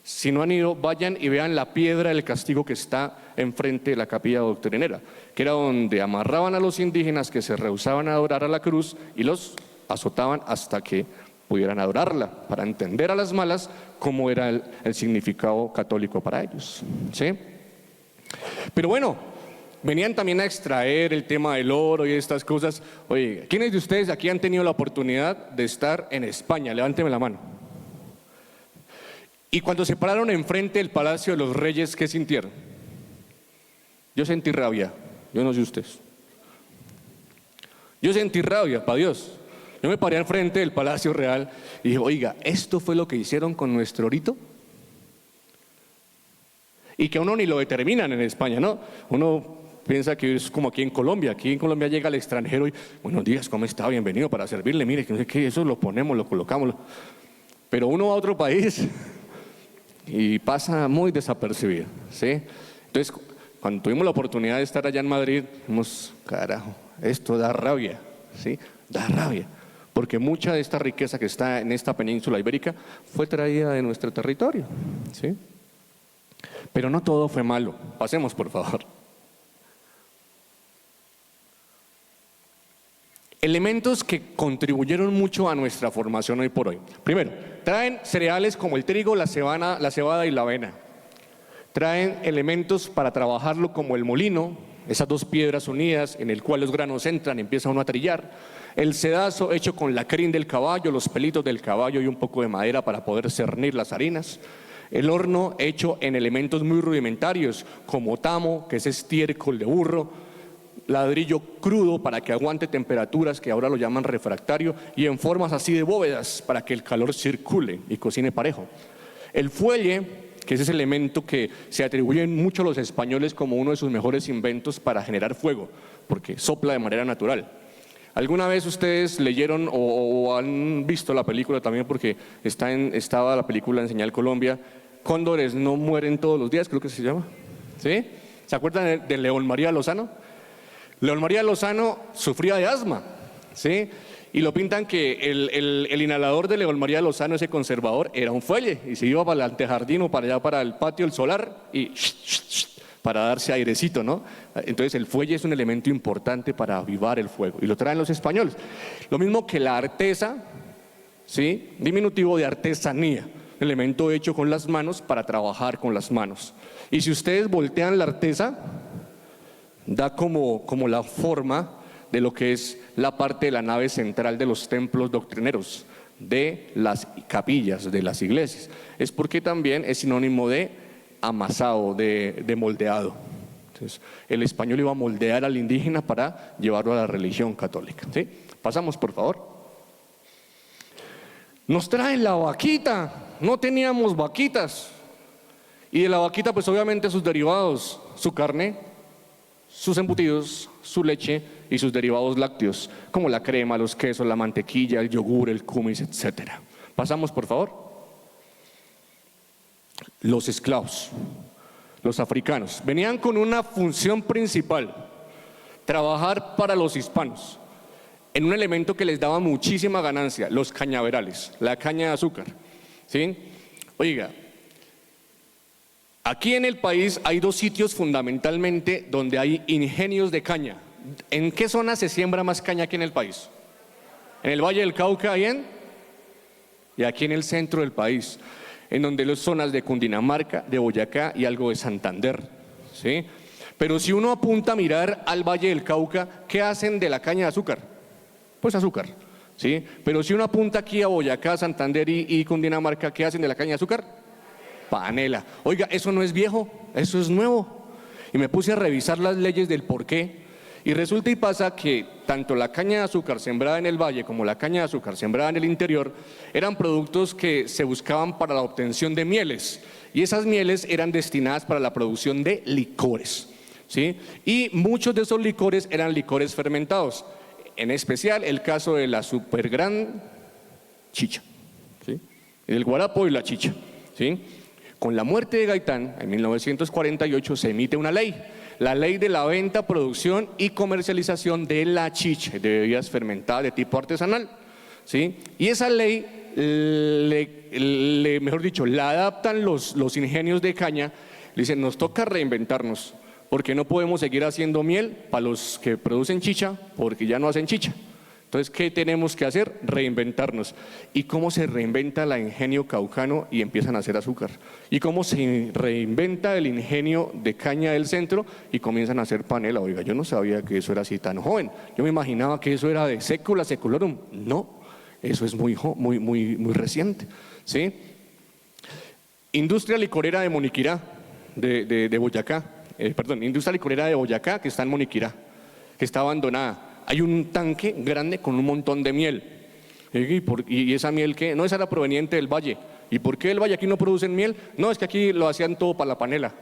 Si no han ido, vayan y vean la piedra del castigo que está enfrente de la capilla doctrinera, que era donde amarraban a los indígenas que se rehusaban a adorar a la cruz y los azotaban hasta que pudieran adorarla, para entender a las malas cómo era el significado católico para ellos, ¿sí? Pero bueno, venían también a extraer el tema del oro y estas cosas. Oye, ¿quiénes de ustedes aquí han tenido la oportunidad de estar en España? Levánteme la mano. Y cuando se pararon enfrente del Palacio de los Reyes, ¿qué sintieron? Yo sentí rabia, yo no sé ustedes. Yo sentí rabia, para Dios. Yo me paré al frente del Palacio Real y dije, oiga, ¿esto fue lo que hicieron con nuestro orito? Y que a uno ni lo determinan en España, ¿no? Uno piensa que es como aquí en Colombia. Aquí en Colombia llega el extranjero y, buenos días, ¿cómo está? Bienvenido para servirle. Mire, que no sé qué, eso lo ponemos, lo colocamos. Pero uno va a otro país y pasa muy desapercibido, ¿sí? Entonces, cuando tuvimos la oportunidad de estar allá en Madrid, dijimos, carajo, esto da rabia, ¿sí? Da rabia. Porque mucha de esta riqueza que está en esta península ibérica fue traída de nuestro territorio, ¿sí? Pero no todo fue malo. Pasemos, por favor. Elementos que contribuyeron mucho a nuestra formación hoy por hoy. Primero, traen cereales como el trigo, la cebada y la avena. Traen elementos para trabajarlo como el molino, esas dos piedras unidas en el cual los granos entran y empieza uno a trillar. El sedazo hecho con la crin del caballo, los pelitos del caballo y un poco de madera para poder cernir las harinas. El horno hecho en elementos muy rudimentarios como tamo, que es estiércol de burro, ladrillo crudo para que aguante temperaturas que ahora lo llaman refractario y en formas así de bóvedas para que el calor circule y cocine parejo. El fuelle, que es ese elemento que se atribuye mucho a los españoles como uno de sus mejores inventos para generar fuego, porque sopla de manera natural. ¿Alguna vez ustedes leyeron o han visto la película también, porque estaba la película en Señal Colombia, Cóndores no mueren todos los días, creo que se llama? ¿Sí? ¿Se acuerdan de León María Lozano? León María Lozano sufría de asma, ¿sí? Y lo pintan que el inhalador de León María Lozano, ese conservador, era un fuelle y se iba para el antejardín o para allá para el patio, el solar y para darse airecito, ¿no? Entonces el fuelle es un elemento importante para avivar el fuego y lo traen los españoles. Lo mismo que la artesa, ¿sí? Diminutivo de artesanía, elemento hecho con las manos para trabajar con las manos. Y si ustedes voltean la artesa, da como la forma de lo que es la parte de la nave central de los templos doctrineros, de las capillas, de las iglesias. Es porque también es sinónimo de amasado, de moldeado. Entonces, el español iba a moldear al indígena para llevarlo a la religión católica, ¿sí? Pasamos, por favor. Nos traen la vaquita. No teníamos vaquitas. Y de la vaquita, pues obviamente sus derivados, su carne, sus embutidos, su leche y sus derivados lácteos, como la crema, los quesos, la mantequilla, el yogur, el kumis, etc. Pasamos, por favor. Los esclavos, los africanos, venían con una función principal: trabajar para los hispanos, en un elemento que les daba muchísima ganancia, los cañaverales, la caña de azúcar, ¿sí? Oiga, aquí en el país hay dos sitios fundamentalmente donde hay ingenios de caña. ¿En qué zona se siembra más caña aquí en el país? En el Valle del Cauca y aquí en el centro del país, en donde las zonas de Cundinamarca, de Boyacá y algo de Santander, ¿sí? Pero si uno apunta a mirar al Valle del Cauca, ¿qué hacen de la caña de azúcar? Pues azúcar, ¿sí? Pero si uno apunta aquí a Boyacá, Santander y Cundinamarca, ¿qué hacen de la caña de azúcar? Panela. Oiga, eso no es viejo, eso es nuevo. Y me puse a revisar las leyes del porqué Y resulta y pasa que tanto la caña de azúcar sembrada en el valle como la caña de azúcar sembrada en el interior eran productos que se buscaban para la obtención de mieles, y esas mieles eran destinadas para la producción de licores, ¿sí? Y muchos de esos licores eran licores fermentados, en especial el caso de la super gran chicha, ¿sí? El guarapo y la chicha, ¿sí? Con la muerte de Gaitán, en 1948, se emite una ley, la ley de la venta, producción y comercialización de la chicha, de bebidas fermentadas de tipo artesanal, ¿sí? Y esa ley, mejor dicho, la adaptan los ingenios de caña, le dicen, nos toca reinventarnos, porque no podemos seguir haciendo miel para los que producen chicha, porque ya no hacen chicha. Entonces, ¿qué tenemos que hacer? Reinventarnos. ¿Y cómo se reinventa el ingenio caucano y empiezan a hacer azúcar? ¿Y cómo se reinventa el ingenio de caña del centro y comienzan a hacer panela? Oiga, yo no sabía que eso era así tan joven. Yo me imaginaba que eso era de sécula seculorum. No, eso es muy reciente, ¿sí? Industria licorera de Moniquirá, de Boyacá. Industria licorera de Boyacá, que está en Moniquirá, que está abandonada. Hay un tanque grande con un montón de miel. ¿Y esa miel qué? No, esa era proveniente del valle. ¿Y por qué el valle aquí no producen miel? No, es que aquí lo hacían todo para la panela.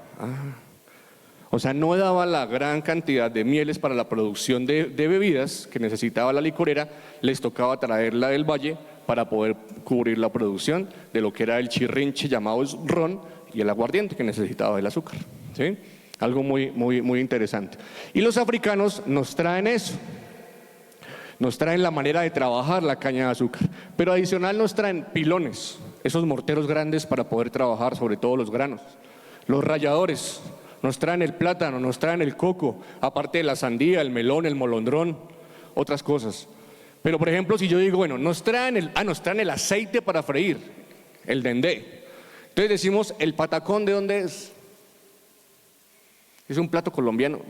O sea, no daba la gran cantidad de mieles para la producción de bebidas que necesitaba la licorera, les tocaba traerla del valle para poder cubrir la producción de lo que era el chirrinche llamado ron y el aguardiente que necesitaba el azúcar, ¿sí? Algo muy interesante. Y los africanos nos traen eso. Nos traen la manera de trabajar la caña de azúcar, pero adicional nos traen pilones, esos morteros grandes para poder trabajar sobre todo los granos, los ralladores, nos traen el plátano, nos traen el coco, aparte de la sandía, el melón, el molondrón, otras cosas. Pero por ejemplo, si yo digo, bueno, nos traen el aceite para freír, el dendé. Entonces decimos, ¿el patacón de dónde es? Es un plato colombiano.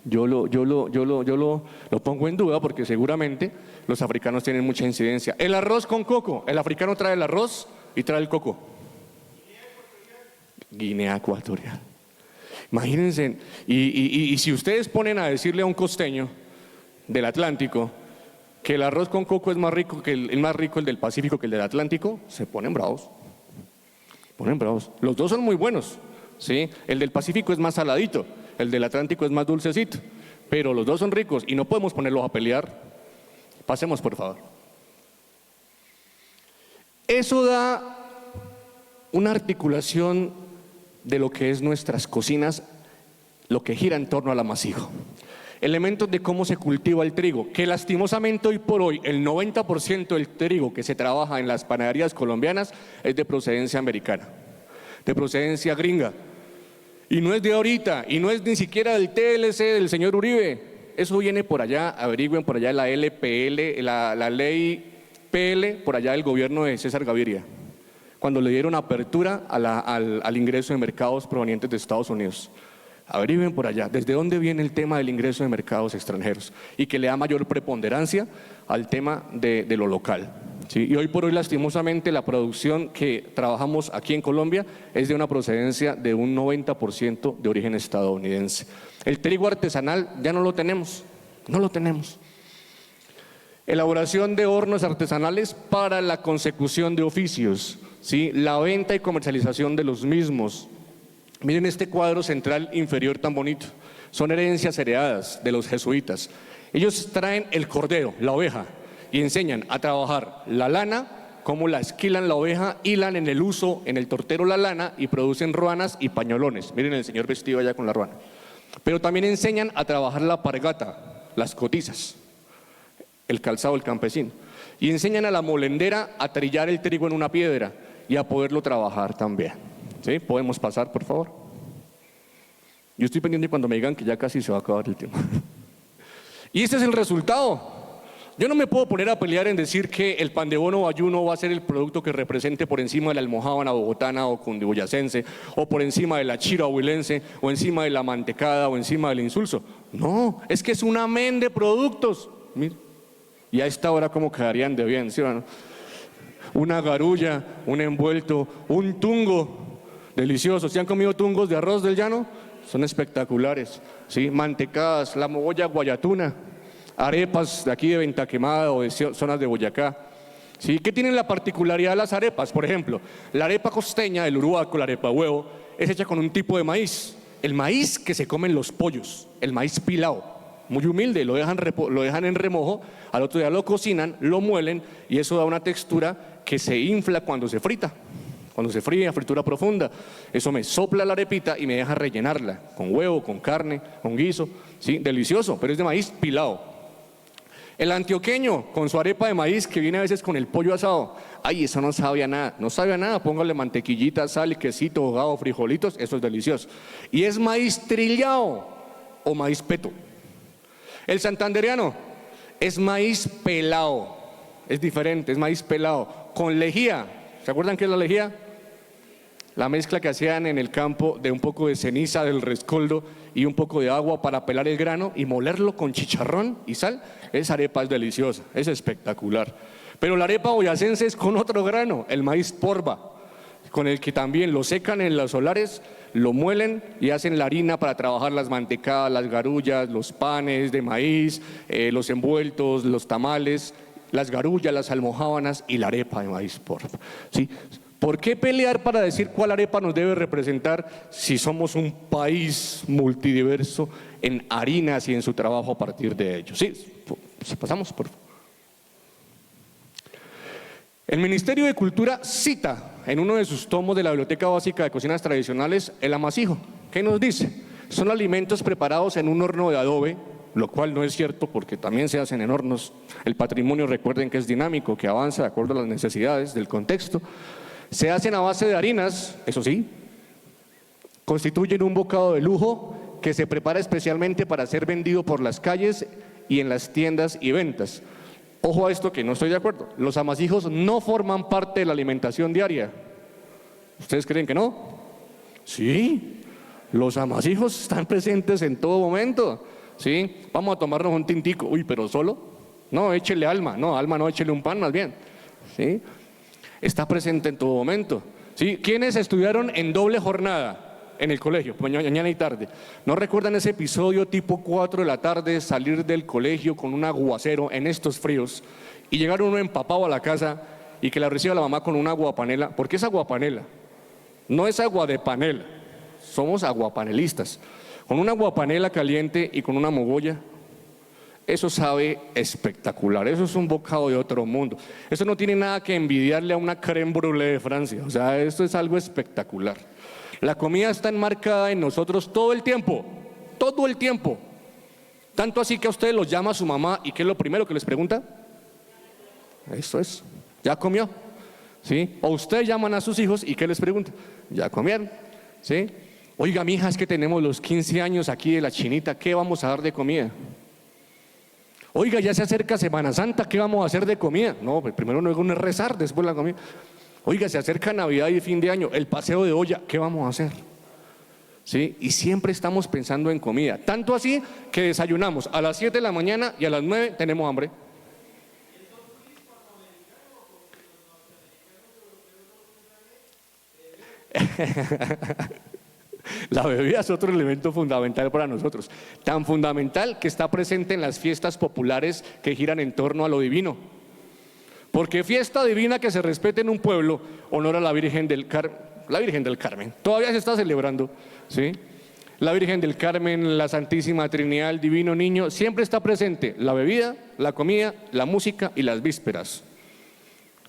Yo lo pongo en duda porque seguramente los africanos tienen mucha incidencia. El arroz con coco, el africano trae el arroz y trae el coco. Guinea Ecuatorial. Imagínense, y si ustedes ponen a decirle a un costeño del Atlántico que el arroz con coco es más rico el del Pacífico que el del Atlántico, se ponen bravos. Los dos son muy buenos, ¿sí? El del Pacífico es más saladito, el del Atlántico es más dulcecito, pero los dos son ricos y no podemos ponerlos a pelear. Pasemos, por favor. Eso da una articulación de lo que es nuestras cocinas, lo que gira en torno al amasijo. Elementos de cómo se cultiva el trigo, que lastimosamente hoy por hoy el 90% del trigo que se trabaja en las panaderías colombianas es de procedencia americana, de procedencia gringa. Y no es de ahorita, y no es ni siquiera del TLC del señor Uribe. Eso viene por allá, averigüen por allá la LPL, la ley PL, por allá del gobierno de César Gaviria, cuando le dieron apertura al ingreso de mercados provenientes de Estados Unidos. Averigüen por allá, ¿desde dónde viene el tema del ingreso de mercados extranjeros? Y que le da mayor preponderancia al tema de lo local. ¿Sí? Y hoy por hoy, lastimosamente, la producción que trabajamos aquí en Colombia es de una procedencia de un 90% de origen estadounidense. El trigo artesanal ya no lo tenemos. Elaboración de hornos artesanales para la consecución de oficios, ¿sí? La venta y comercialización de los mismos. Miren este cuadro central inferior tan bonito. Son herencias heredadas de los jesuitas. Ellos traen el cordero, la oveja, y enseñan a trabajar la lana, cómo la esquilan la oveja, hilan en el uso, en el tortero la lana y producen ruanas y pañolones. Miren el señor vestido allá con la ruana. Pero también enseñan a trabajar la pargata, las cotizas, el calzado del campesino. Y enseñan a la molendera a trillar el trigo en una piedra y a poderlo trabajar también. ¿Sí? ¿Podemos pasar, por favor? Yo estoy pendiente cuando me digan que ya casi se va a acabar el tiempo. Y este es el resultado. Yo no me puedo poner a pelear en decir que el pan de bono bayuno va a ser el producto que represente por encima de la almojábana bogotana o cundiboyacense, o por encima de la chira huilense, o encima de la mantecada, o encima del insulso. No, es que es un amén de productos. Mira. Y a esta hora cómo quedarían de bien, ¿sí o no? Una garulla, un envuelto, un tungo delicioso. ¿Se han comido tungos de arroz del llano? son espectaculares, ¿sí? Mantecadas, la mogolla guayatuna, arepas de aquí de Venta Quemada o de zonas de Boyacá. ¿Sí? ¿Qué tienen la particularidad de las arepas? Por ejemplo, la arepa costeña, el uruaco, la arepa huevo, es hecha con un tipo de maíz. El maíz que se comen los pollos, el maíz pilao, muy humilde, lo dejan en remojo, al otro día lo cocinan, lo muelen y eso da una textura que se infla cuando se frita. Cuando se fríe a fritura profunda, eso me sopla la arepita y me deja rellenarla con huevo, con carne, con guiso, ¿sí? Delicioso, pero es de maíz pilao. El antioqueño con su arepa de maíz que viene a veces con el pollo asado, ay, eso no sabe a nada, no sabe a nada, póngale mantequillita, sal, quesito, hogado, frijolitos, eso es delicioso. Y es maíz trillado o maíz peto. El santandereano es maíz pelado, es diferente, es maíz pelado, con lejía. ¿Se acuerdan qué es la lejía? La mezcla que hacían en el campo de un poco de ceniza del rescoldo y un poco de agua para pelar el grano y molerlo con chicharrón y sal. Esa arepa es deliciosa, es espectacular. Pero la arepa boyacense es con otro grano, el maíz porva, con el que también lo secan en los solares, lo muelen y hacen la harina para trabajar las mantecadas, las garullas, los panes de maíz, los envueltos, los tamales, las garullas, las almojábanas y la arepa de maíz porva, ¿sí? ¿Por qué pelear para decir cuál arepa nos debe representar si somos un país multidiverso en harinas y en su trabajo a partir de ello? Sí, pasamos por favor. El Ministerio de Cultura cita en uno de sus tomos de la Biblioteca Básica de Cocinas Tradicionales el amasijo. ¿Qué nos dice? Son alimentos preparados en un horno de adobe, lo cual no es cierto porque también se hacen en hornos. El patrimonio, recuerden que es dinámico, que avanza de acuerdo a las necesidades del contexto. Se hacen a base de harinas, eso sí, constituyen un bocado de lujo que se prepara especialmente para ser vendido por las calles y en las tiendas y ventas. Ojo a esto que no estoy de acuerdo, los amasijos no forman parte de la alimentación diaria. ¿Ustedes creen que no? Sí, los amasijos están presentes en todo momento, ¿sí? Vamos a tomarnos un tintico, uy, pero solo, no, échele alma, no, échele un pan más bien, ¿sí? Está presente en todo momento, ¿sí? ¿Quiénes estudiaron en doble jornada en el colegio, mañana y tarde? ¿No recuerdan ese episodio tipo 4 de la tarde, salir del colegio con un aguacero en estos fríos y llegar uno empapado a la casa y que la reciba la mamá con una aguapanela? ¿Por qué es aguapanela? No es agua de panela, somos aguapanelistas. Con una aguapanela caliente y con una mogolla, eso sabe espectacular, eso es un bocado de otro mundo. Eso no tiene nada que envidiarle a una crème brûlée de Francia, o sea, esto es algo espectacular. La comida está enmarcada en nosotros todo el tiempo, tanto así que a ustedes los llama su mamá y ¿qué es lo primero que les pregunta? Eso es, ¿ya comió? ¿Sí? O ustedes llaman a sus hijos y ¿qué les pregunta? ¿Ya comieron? ¿Sí? Oiga, mija, es que tenemos los 15 años aquí de la chinita, ¿qué vamos a dar de comida? Oiga, ya se acerca Semana Santa, ¿qué vamos a hacer de comida? No, pues primero no es rezar, después la comida. Oiga, se acerca Navidad y fin de año, el paseo de olla, ¿qué vamos a hacer? ¿Sí? Y siempre estamos pensando en comida, tanto así que desayunamos a las 7 de la mañana y a las 9 tenemos hambre. La bebida es otro elemento fundamental para nosotros, tan fundamental que está presente en las fiestas populares que giran en torno a lo divino. Porque fiesta divina que se respete en un pueblo honora a la Virgen del Carmen. Todavía se está celebrando, ¿sí? La Virgen del Carmen, la Santísima Trinidad, el Divino Niño, siempre está presente la bebida, la comida, la música y las vísperas.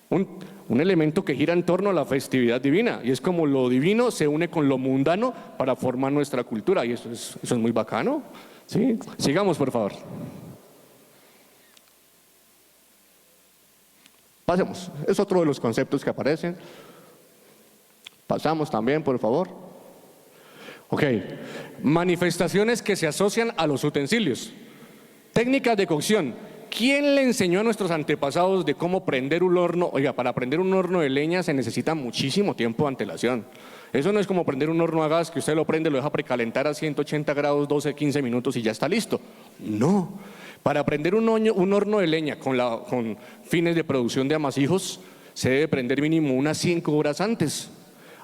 Un elemento que gira en torno a la festividad divina, y es como lo divino se une con lo mundano para formar nuestra cultura, y eso es muy bacano, ¿sí? Sigamos, por favor. Pasemos, es otro de los conceptos que aparecen. Pasamos también, por favor. Ok, manifestaciones que se asocian a los utensilios. Técnicas de cocción. ¿Quién le enseñó a nuestros antepasados de cómo prender un horno? Oiga, para prender un horno de leña se necesita muchísimo tiempo de antelación. Eso no es como prender un horno a gas que usted lo prende, lo deja precalentar a 180 grados, 12, 15 minutos y ya está listo. No, para prender un horno de leña con fines de producción de amasijos, se debe prender mínimo unas 5 horas antes.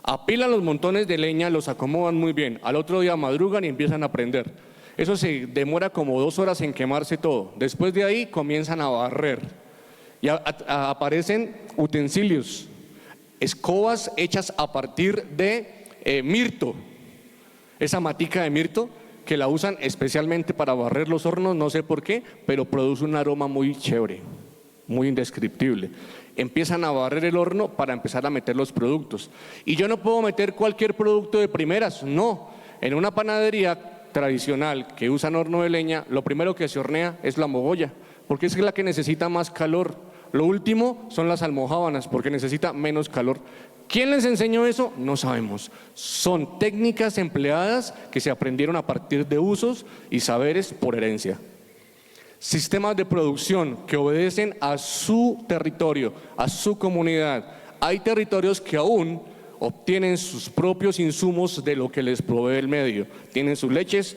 Apilan los montones de leña, los acomodan muy bien. Al otro día madrugan y empiezan a prender. Eso se demora como 2 horas en quemarse todo. Después de ahí comienzan a barrer. Y aparecen utensilios, escobas hechas a partir de mirto. Esa matica de mirto que la usan especialmente para barrer los hornos, no sé por qué, pero produce un aroma muy chévere, muy indescriptible. Empiezan a barrer el horno para empezar a meter los productos. Y yo no puedo meter cualquier producto de primeras, no. En una panadería tradicional que usan horno de leña, lo primero que se hornea es la mogolla, porque es la que necesita más calor. Lo último son las almojábanas, porque necesita menos calor. ¿Quién les enseñó eso? No sabemos. Son técnicas empleadas que se aprendieron a partir de usos y saberes por herencia. Sistemas de producción que obedecen a su territorio, a su comunidad. Hay territorios que aún obtienen sus propios insumos de lo que les provee el medio. Tienen sus leches,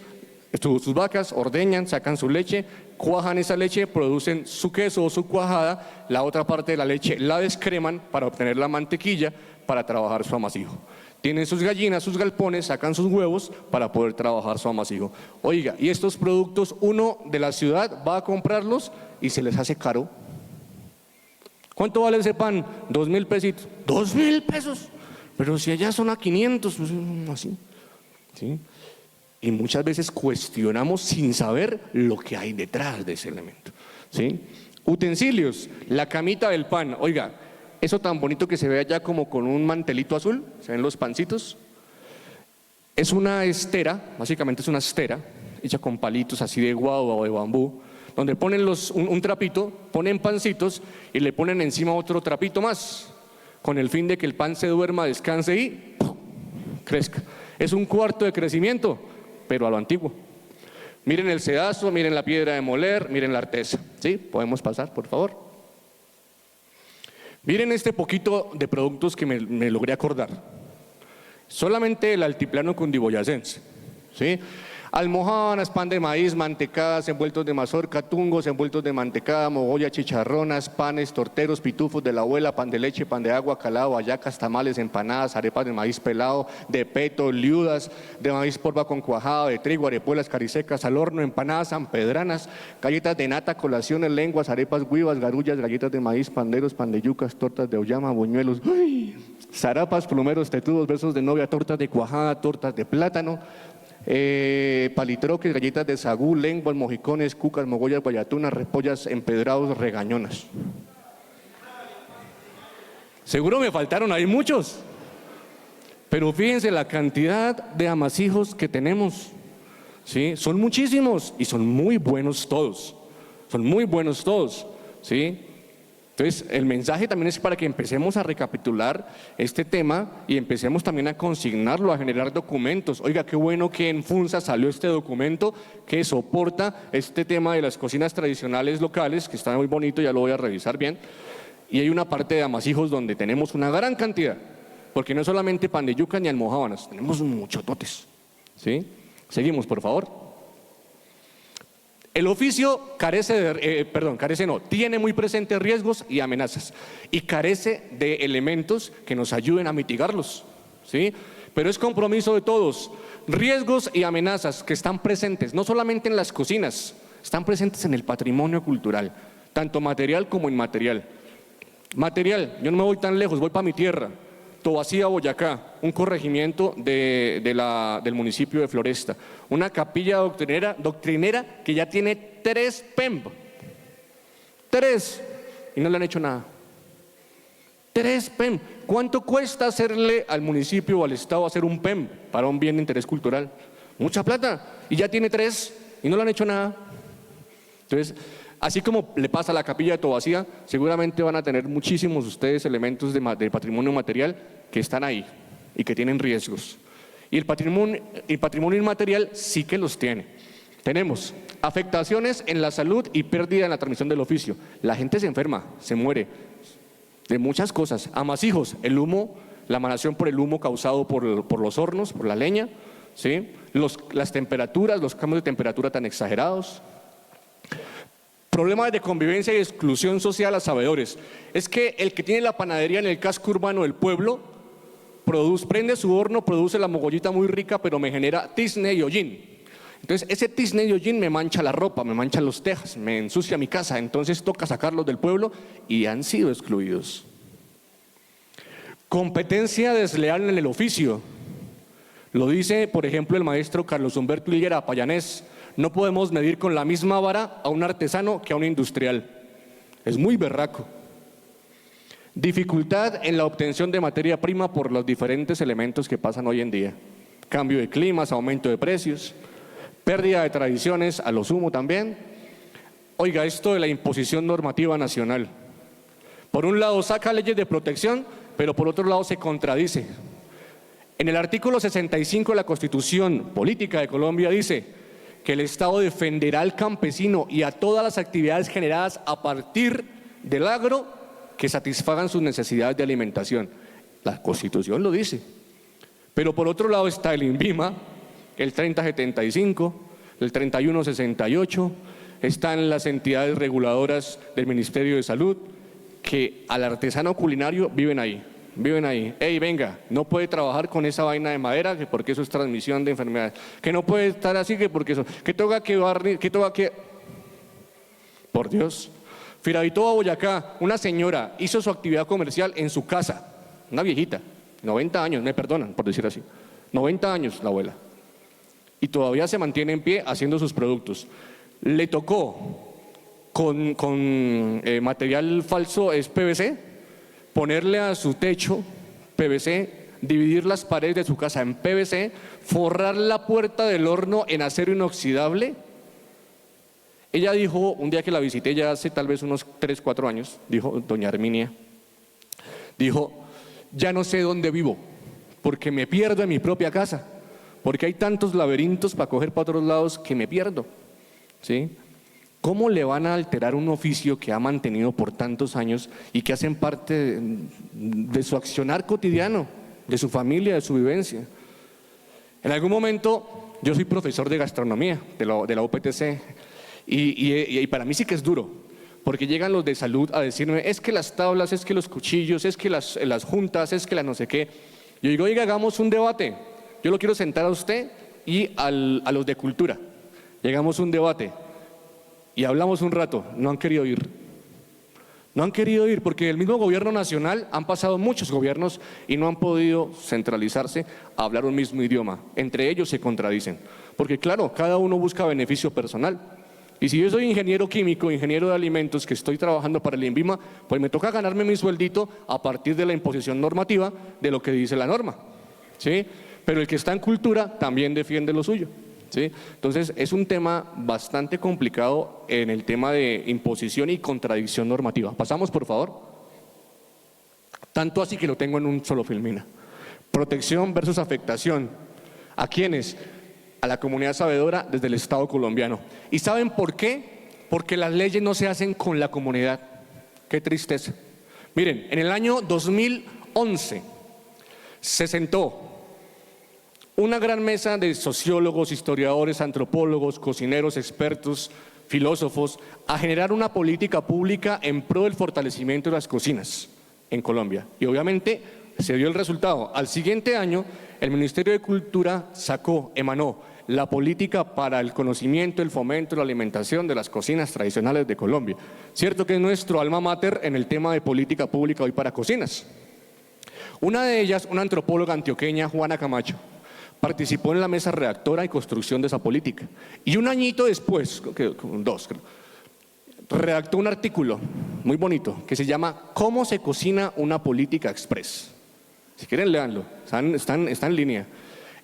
sus vacas, ordeñan, sacan su leche, cuajan esa leche, producen su queso o su cuajada, la otra parte de la leche la descreman para obtener la mantequilla para trabajar su amasijo. Tienen sus gallinas, sus galpones, sacan sus huevos para poder trabajar su amasijo. Oiga, y estos productos uno de la ciudad va a comprarlos y se les hace caro. ¿Cuánto vale ese pan? 2.000 pesitos. ¿2.000 pesos? Pero si allá son a 500, pues, así. ¿Sí? Y muchas veces cuestionamos sin saber lo que hay detrás de ese elemento. ¿Sí? Utensilios, la camita del pan. Oiga, eso tan bonito que se ve allá como con un mantelito azul, se ven los pancitos. Es una estera, básicamente es una estera, hecha con palitos así de guava o de bambú, donde ponen un trapito, ponen pancitos y le ponen encima otro trapito más, con el fin de que el pan se duerma, descanse y ¡pum!, crezca. Es un cuarto de crecimiento, pero a lo antiguo. Miren el sedazo, miren la piedra de moler, miren la artesa. ¿Sí? ¿Podemos pasar, por favor? Miren este poquito de productos que me logré acordar. Solamente el altiplano cundiboyacense. ¿Sí? Almojábanas, pan de maíz, mantecadas, envueltos de mazorca, tungos, envueltos de mantecada, mogolla, chicharronas, panes, torteros, pitufos de la abuela, pan de leche, pan de agua, calado, hallacas, tamales, empanadas, arepas de maíz pelado, de peto, liudas, de maíz polva con cuajada, de trigo, arepuelas, caricecas al horno, empanadas sanpedranas, galletas de nata, colaciones, lenguas, arepas, huivas, garullas, galletas de maíz, panderos, pan de yucas, tortas de oyama, buñuelos, ¡ay!, zarapas, plumeros, tetudos, besos de novia, tortas de cuajada, tortas de plátano, palitroques, galletas de sagú, lenguas, mojicones, cucas, mogollas, guayatunas, repollas, empedrados, regañonas. Seguro me faltaron ahí muchos, pero fíjense la cantidad de amasijos que tenemos. ¿Sí? Son muchísimos y son muy buenos todos. Son muy buenos todos. ¿Sí? Entonces, el mensaje también es para que empecemos a recapitular este tema y empecemos también a consignarlo, a generar documentos. Oiga, qué bueno que en FUNSA salió este documento que soporta este tema de las cocinas tradicionales locales, que está muy bonito, ya lo voy a revisar bien. Y hay una parte de amasijos donde tenemos una gran cantidad, porque no es solamente pan de yuca ni almojábanas, tenemos muchototes. ¿Sí? Seguimos, por favor. El oficio tiene muy presentes riesgos y amenazas y carece de elementos que nos ayuden a mitigarlos, ¿sí? Pero es compromiso de todos. Riesgos y amenazas que están presentes, no solamente en las cocinas, están presentes en el patrimonio cultural, tanto material como inmaterial. Material, yo no me voy tan lejos, voy para mi tierra, Tobacía, Boyacá, un corregimiento del municipio de Floresta, una capilla doctrinera que ya tiene 3 PEMP, 3, y no le han hecho nada. 3 PEMP. ¿Cuánto cuesta hacerle al municipio o al estado hacer un PEMP para un bien de interés cultural? Mucha plata, y ya tiene 3 y no le han hecho nada. Entonces, así como le pasa a la capilla de Tobacía, seguramente van a tener muchísimos ustedes elementos de patrimonio material que están ahí y que tienen riesgos. Y el patrimonio inmaterial sí que los tiene. Tenemos afectaciones en la salud y pérdida en la transmisión del oficio. La gente se enferma, se muere de muchas cosas. Amasijos, el humo, la emanación por el humo causado por los hornos, por la leña, ¿sí? Las temperaturas, los cambios de temperatura tan exagerados. Problemas de convivencia y exclusión social a sabedores. Es que el que tiene la panadería en el casco urbano del pueblo prende su horno, produce la mogollita muy rica, pero me genera tizne y hollín. Entonces ese tizne y hollín me mancha la ropa, me mancha los tejas, me ensucia mi casa, entonces toca sacarlos del pueblo y han sido excluidos. Competencia desleal en el oficio. Lo dice, por ejemplo, el maestro Carlos Humberto Higuera Payanés. No podemos medir con la misma vara a un artesano que a un industrial. Es muy berraco. Dificultad en la obtención de materia prima por los diferentes elementos que pasan hoy en día. Cambio de climas, aumento de precios, pérdida de tradiciones, a lo sumo también. Oiga, esto de la imposición normativa nacional. Por un lado saca leyes de protección, pero por otro lado se contradice. En el artículo 65 de la Constitución Política de Colombia dice que el Estado defenderá al campesino y a todas las actividades generadas a partir del agro que satisfagan sus necesidades de alimentación. La Constitución lo dice. Pero por otro lado está el INVIMA, el 3075, el 3168, están las entidades reguladoras del Ministerio de Salud, que al artesano culinario viven ahí. Ey, venga, no puede trabajar con esa vaina de madera, que porque eso es transmisión de enfermedades. Que no puede estar así, que porque eso. Que toca que barrir, que toca que. Por Dios. Firavitoa, Boyacá, una señora hizo su actividad comercial en su casa, una viejita, 90 años, me perdonan por decir así, 90 años la abuela, y todavía se mantiene en pie haciendo sus productos. Le tocó con material falso, es PVC, ponerle a su techo PVC, dividir las paredes de su casa en PVC, forrar la puerta del horno en acero inoxidable. Ella dijo, un día que la visité ya hace tal vez unos 3, 4 años, dijo doña Herminia, dijo, ya no sé dónde vivo, porque me pierdo en mi propia casa, porque hay tantos laberintos para coger para otros lados que me pierdo, ¿sí? ¿Cómo le van a alterar un oficio que ha mantenido por tantos años y que hacen parte de su accionar cotidiano, de su familia, de su vivencia? En algún momento, yo soy profesor de gastronomía de la UPTC, y para mí sí que es duro, porque llegan los de salud a decirme, es que las tablas, es que los cuchillos, es que las juntas, es que las no sé qué. Yo digo, oiga, hagamos un debate. Yo lo quiero sentar a usted y a los de cultura. Llegamos a un debate y hablamos un rato. No han querido ir. No han querido ir porque el mismo gobierno nacional, han pasado muchos gobiernos y no han podido centralizarse a hablar un mismo idioma. Entre ellos se contradicen. Porque claro, cada uno busca beneficio personal. Y si yo soy ingeniero químico, ingeniero de alimentos, que estoy trabajando para el INVIMA, pues me toca ganarme mi sueldito a partir de la imposición normativa de lo que dice la norma, ¿sí? Pero el que está en cultura también defiende lo suyo, ¿sí? Entonces es un tema bastante complicado en el tema de imposición y contradicción normativa. Pasamos, por favor. Tanto así que lo tengo en un solo filmina. Protección versus afectación. ¿A quiénes? A la comunidad sabedora desde el Estado colombiano. ¿Y saben por qué? Porque las leyes no se hacen con la comunidad. Qué tristeza. Miren, en el año 2011 se sentó una gran mesa de sociólogos, historiadores, antropólogos, cocineros, expertos, filósofos, a generar una política pública en pro del fortalecimiento de las cocinas en Colombia. Y obviamente se dio el resultado. Al siguiente año, el Ministerio de Cultura emanó la política para el conocimiento, el fomento y la alimentación de las cocinas tradicionales de Colombia. Cierto que es nuestro alma mater en el tema de política pública hoy para cocinas. Una de ellas, una antropóloga antioqueña, Juana Camacho, participó en la mesa redactora y construcción de esa política. Y un añito después, redactó un artículo muy bonito que se llama ¿Cómo se cocina una política express? Si quieren, léanlo, está en línea.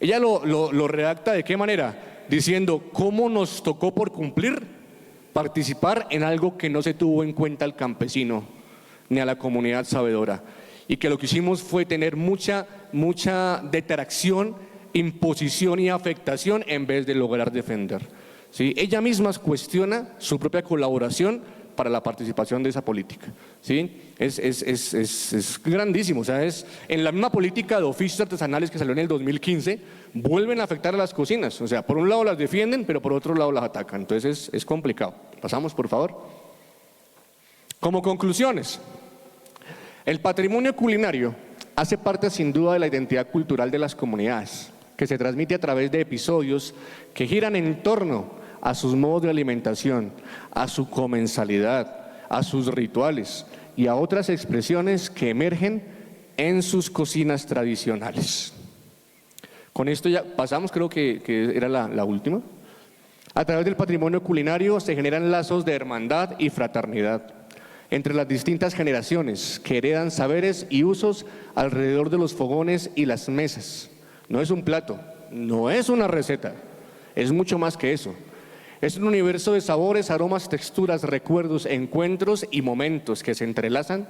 Ella lo redacta ¿de qué manera? Diciendo cómo nos tocó por cumplir participar en algo que no se tuvo en cuenta al campesino ni a la comunidad sabedora, y que lo que hicimos fue tener mucha detracción, imposición y afectación en vez de lograr defender, ¿sí? Ella misma cuestiona su propia colaboración para la participación de esa política, ¿sí? Es grandísimo. O sea, en la misma política de oficios artesanales que salió en el 2015, vuelven a afectar a las cocinas. O sea, por un lado las defienden, pero por otro lado las atacan. Entonces es complicado. Pasamos, por favor. Como conclusiones, el patrimonio culinario hace parte sin duda de la identidad cultural de las comunidades, que se transmite a través de episodios que giran en torno a sus modos de alimentación, a su comensalidad, a sus rituales y a otras expresiones que emergen en sus cocinas tradicionales. Con esto ya pasamos, creo que era la última. A través del patrimonio culinario se generan lazos de hermandad y fraternidad entre las distintas generaciones que heredan saberes y usos alrededor de los fogones y las mesas. No es un plato, no es una receta, es mucho más que eso. Es un universo de sabores, aromas, texturas, recuerdos, encuentros y momentos que se entrelazan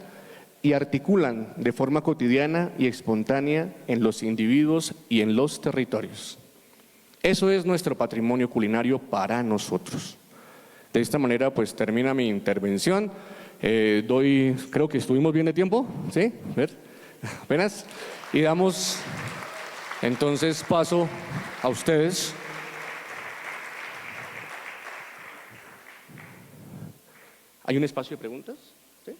y articulan de forma cotidiana y espontánea en los individuos y en los territorios. Eso es nuestro patrimonio culinario para nosotros. De esta manera, pues termina mi intervención. Creo que estuvimos bien de tiempo, ¿sí? ¿Ver? Apenas. Y damos entonces paso a ustedes. ¿Hay un espacio de preguntas? ¿Sí?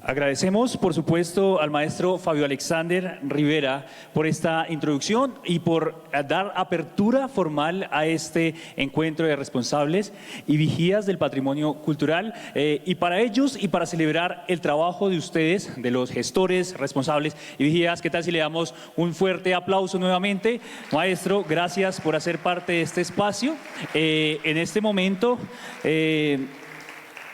Agradecemos, por supuesto, al maestro Fabio Alexander Rivera por esta introducción y por dar apertura formal a este encuentro de responsables y vigías del patrimonio cultural. Y para ellos y para celebrar el trabajo de ustedes, de los gestores, responsables y vigías, ¿qué tal si le damos un fuerte aplauso nuevamente? Maestro, gracias por hacer parte de este espacio. En este momento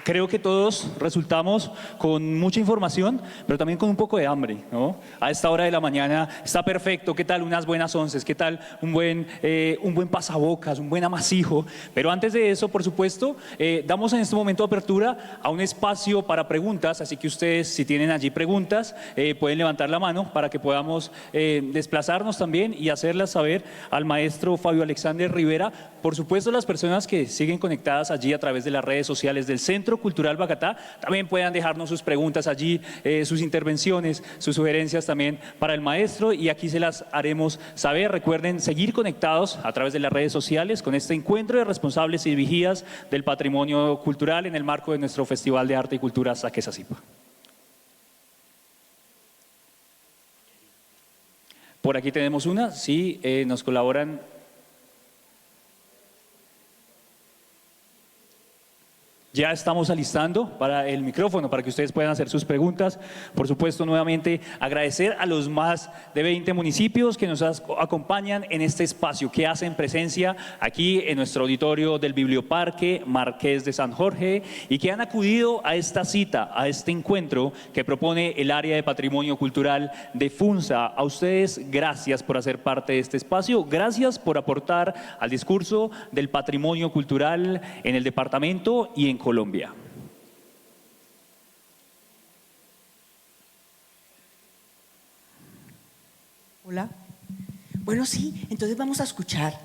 creo que todos resultamos con mucha información, pero también con un poco de hambre, ¿no? A esta hora de la mañana está perfecto. ¿Qué tal unas buenas onces? ¿Qué tal un buen pasabocas, un buen amasijo? Pero antes de eso, por supuesto, damos en este momento apertura a un espacio para preguntas, así que ustedes, si tienen allí preguntas, pueden levantar la mano para que podamos desplazarnos también y hacerlas saber al maestro Fabio Alexander Rivera. Por supuesto, las personas que siguen conectadas allí a través de las redes sociales del Centro Cultural Bagata también puedan dejarnos sus preguntas allí, sus intervenciones, sus sugerencias también para el maestro, y aquí se las haremos saber. Recuerden seguir conectados a través de las redes sociales con este encuentro de responsables y vigías del patrimonio cultural en el marco de nuestro Festival de Arte y Cultura Saqueza-Zipa. Por aquí tenemos una, sí, nos colaboran. Ya estamos alistando para el micrófono para que ustedes puedan hacer sus preguntas. Por supuesto, nuevamente agradecer a los más de 20 municipios que nos acompañan en este espacio, que hacen presencia aquí en nuestro auditorio del Biblioparque Marqués de San Jorge y que han acudido a esta cita, a este encuentro que propone el área de patrimonio cultural de FUNSA. A ustedes, gracias por hacer parte de este espacio, gracias por aportar al discurso del patrimonio cultural en el departamento y en Colombia. Hola. Bueno, sí, entonces vamos a escuchar.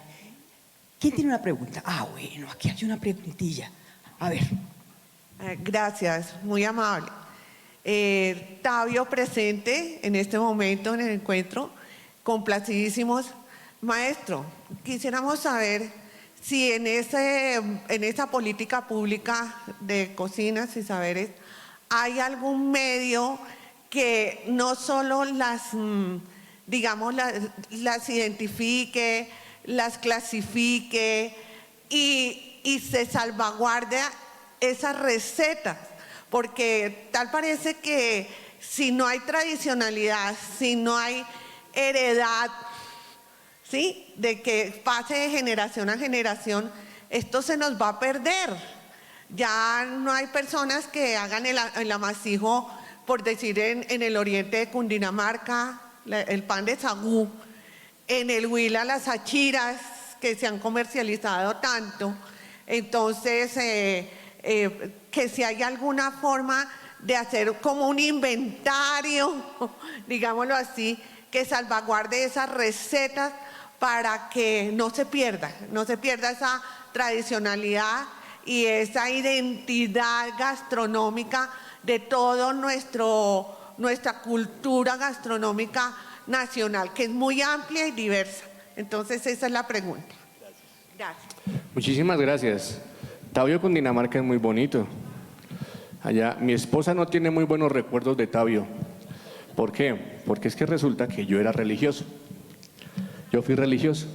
¿Quién tiene una pregunta? Ah, bueno, aquí hay una preguntilla. A ver. Gracias, muy amable. Tabio presente en este momento en el encuentro, complacidísimos. Maestro, quisiéramos saber si en esa política pública de cocinas y saberes hay algún medio que no solo las identifique, las clasifique y se salvaguarde esas recetas, porque tal parece que si no hay tradicionalidad, si no hay heredad, ¿sí?, de que pase de generación a generación, esto se nos va a perder. Ya no hay personas que hagan el amasijo, por decir, en el oriente de Cundinamarca, el pan de sagú, en el Huila las achiras que se han comercializado tanto. Entonces, que si hay alguna forma de hacer como un inventario, digámoslo así, que salvaguarde esas recetas para que no se pierda esa tradicionalidad y esa identidad gastronómica de toda nuestra cultura gastronómica nacional, que es muy amplia y diversa. Entonces, esa es la pregunta. Gracias. Muchísimas gracias. Tabio, Cundinamarca es muy bonito. Allá, mi esposa no tiene muy buenos recuerdos de Tabio. ¿Por qué? Porque es que resulta que yo era religioso. Yo fui religioso.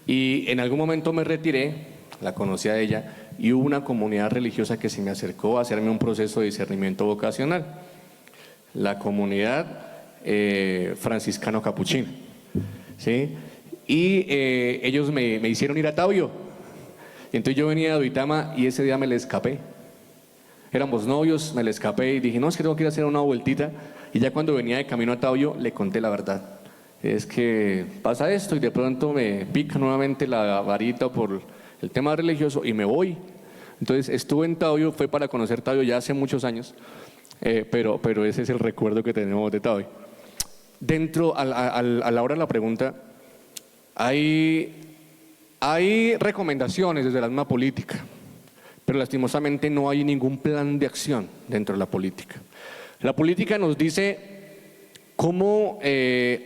Y en algún momento me retiré, la conocí a ella, y hubo una comunidad religiosa que se me acercó a hacerme un proceso de discernimiento vocacional. La comunidad franciscano capuchino. ¿Sí? Y ellos me hicieron ir a Tabio. Y entonces yo venía de Duitama y ese día me le escapé. Éramos novios, me le escapé y dije, no, es que tengo que ir a hacer una vueltita. Y ya cuando venía de camino a Tabio le conté la verdad. Es que pasa esto y de pronto me pica nuevamente la varita por el tema religioso y me voy. Entonces estuve en Tabio, fue para conocer Tabio ya hace muchos años, pero ese es el recuerdo que tenemos de Tabio. Dentro, a la hora de la pregunta, hay recomendaciones desde la misma política, pero lastimosamente no hay ningún plan de acción dentro de la política. La política nos dice cómo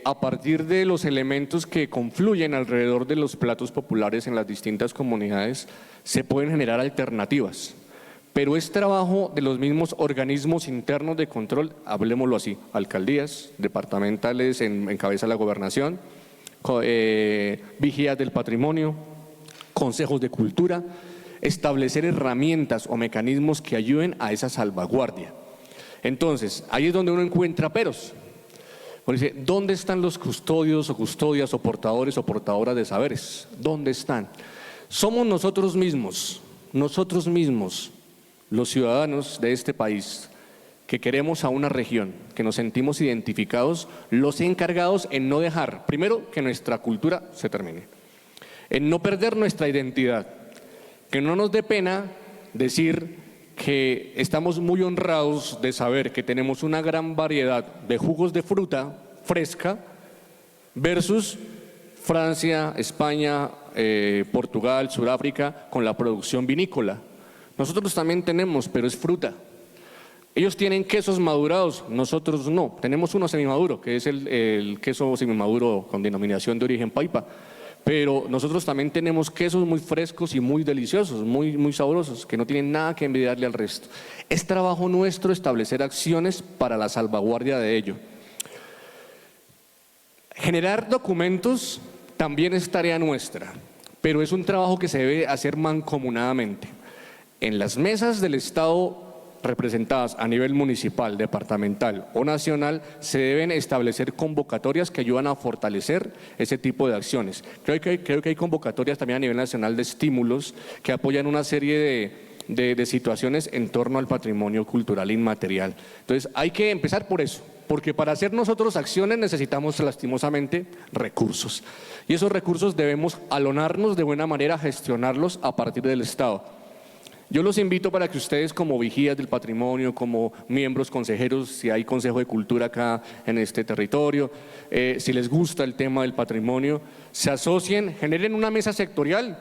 a partir de los elementos que confluyen alrededor de los platos populares en las distintas comunidades se pueden generar alternativas, pero es trabajo de los mismos organismos internos de control, hablemoslo así, alcaldías, departamentales en cabeza de la gobernación, vigías del patrimonio, consejos de cultura, establecer herramientas o mecanismos que ayuden a esa salvaguardia. Entonces, ahí es donde uno encuentra peros. Dice, ¿dónde están los custodios o custodias o portadores o portadoras de saberes? ¿Dónde están? Somos nosotros mismos, los ciudadanos de este país, que queremos a una región, que nos sentimos identificados, los encargados en no dejar, primero, que nuestra cultura se termine, en no perder nuestra identidad, que no nos dé pena decir que estamos muy honrados de saber que tenemos una gran variedad de jugos de fruta fresca versus Francia, España, Portugal, Sudáfrica con la producción vinícola. Nosotros también tenemos, pero es fruta. Ellos tienen quesos madurados, nosotros no. Tenemos uno semimaduro, que es el queso semimaduro con denominación de origen Paipa. Pero nosotros también tenemos quesos muy frescos y muy deliciosos, muy sabrosos, que no tienen nada que envidiarle al resto. Es trabajo nuestro establecer acciones para la salvaguardia de ello. Generar documentos también es tarea nuestra, pero es un trabajo que se debe hacer mancomunadamente. En las mesas del Estado representadas a nivel municipal, departamental o nacional, se deben establecer convocatorias que ayudan a fortalecer ese tipo de acciones. Creo que hay convocatorias también a nivel nacional de estímulos que apoyan una serie de situaciones en torno al patrimonio cultural inmaterial. Entonces hay que empezar por eso, porque para hacer nosotros acciones necesitamos lastimosamente recursos. Y esos recursos debemos alonarnos de buena manera, gestionarlos a partir del Estado. Yo los invito para que ustedes como vigías del patrimonio, como miembros consejeros, si hay consejo de cultura acá en este territorio, si les gusta el tema del patrimonio, se asocien, generen una mesa sectorial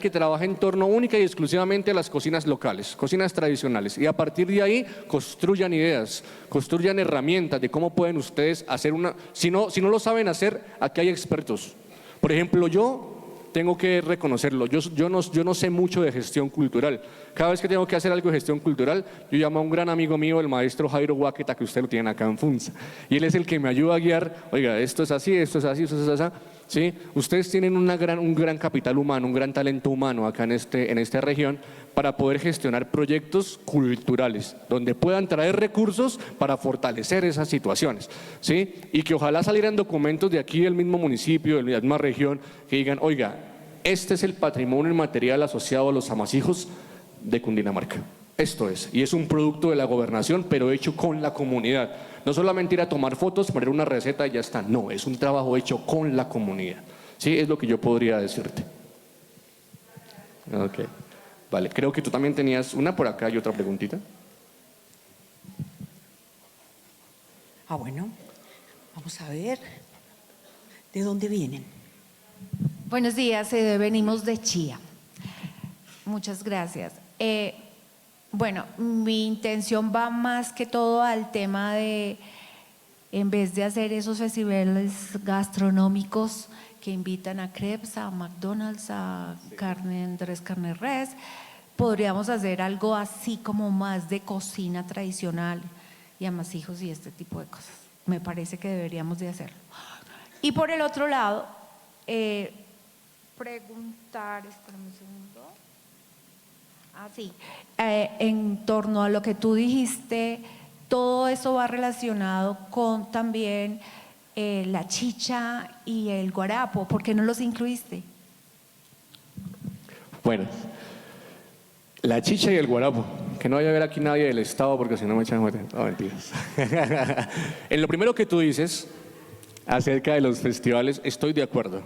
que trabaje en torno única y exclusivamente a las cocinas locales, cocinas tradicionales, y a partir de ahí construyan ideas, construyan herramientas de cómo pueden ustedes hacer una, si no lo saben hacer, aquí hay expertos. Por ejemplo, yo tengo que reconocerlo, yo no sé mucho de gestión cultural. Cada vez que tengo que hacer algo de gestión cultural, yo llamo a un gran amigo mío, el maestro Jairo Huaqueta, que usted lo tiene acá en Funza, y él es el que me ayuda a guiar, oiga, esto es así, esto es así, esto es así. ¿Sí? Ustedes tienen un gran capital humano, un gran talento humano acá en esta región para poder gestionar proyectos culturales donde puedan traer recursos para fortalecer esas situaciones, ¿sí? Y que ojalá salieran documentos de aquí del mismo municipio, de la misma región, que digan, oiga, este es el patrimonio inmaterial asociado a los amasijos de Cundinamarca. Esto es, y es un producto de la gobernación, pero hecho con la comunidad. No solamente ir a tomar fotos, poner una receta y ya está. No, es un trabajo hecho con la comunidad. Sí, es lo que yo podría decirte. Ok, vale. Creo que tú también tenías una por acá y otra preguntita. Bueno, vamos a ver. ¿De dónde vienen? Buenos días, venimos de Chía. Muchas gracias. Bueno, mi intención va más que todo al tema de, en vez de hacer esos festivales gastronómicos que invitan a crepes, a McDonald's, a carne Andrés Carne Res. Podríamos hacer algo así como más de cocina tradicional y amasijos y este tipo de cosas. Me parece que deberíamos de hacerlo. Y por el otro lado, preguntar, espérame un segundo. Sí, en torno a lo que tú dijiste, todo eso va relacionado con también la chicha y el guarapo. ¿Por qué no los incluiste? Bueno, la chicha y el guarapo. Que no vaya a haber aquí nadie del Estado porque si no me echan muerte. No, mentiras. En lo primero que tú dices acerca de los festivales, estoy de acuerdo.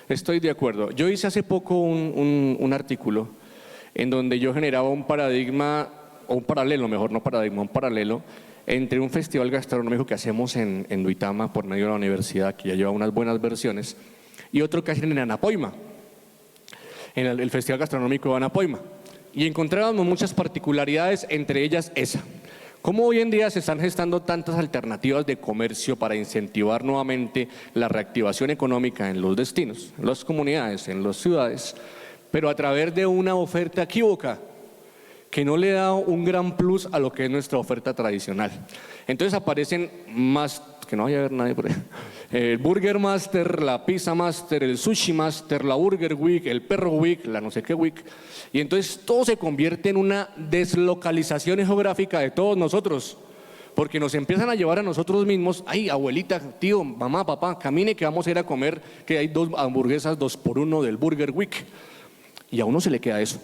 Estoy de acuerdo. Yo hice hace poco un artículo en donde yo generaba un paradigma, o un paralelo, mejor no paradigma, un paralelo entre un festival gastronómico que hacemos en Duitama por medio de la universidad, que ya lleva unas buenas versiones, y otro que hacen en Anapoima, en el Festival Gastronómico de Anapoima. Y encontrábamos muchas particularidades, entre ellas esa. Cómo hoy en día se están gestando tantas alternativas de comercio para incentivar nuevamente la reactivación económica en los destinos, en las comunidades, en las ciudades, pero a través de una oferta equívoca que no le da un gran plus a lo que es nuestra oferta tradicional. Entonces aparecen más, que no vaya a haber nadie por ahí, el Burger Master, la Pizza Master, el Sushi Master, la Burger Week, el Perro Week, la no sé qué Week, y entonces todo se convierte en una deslocalización geográfica de todos nosotros, porque nos empiezan a llevar a nosotros mismos, ay, abuelita, tío, mamá, papá, camine que vamos a ir a comer, que hay 2 hamburguesas 2x1 del Burger Week. Y a uno se le queda eso.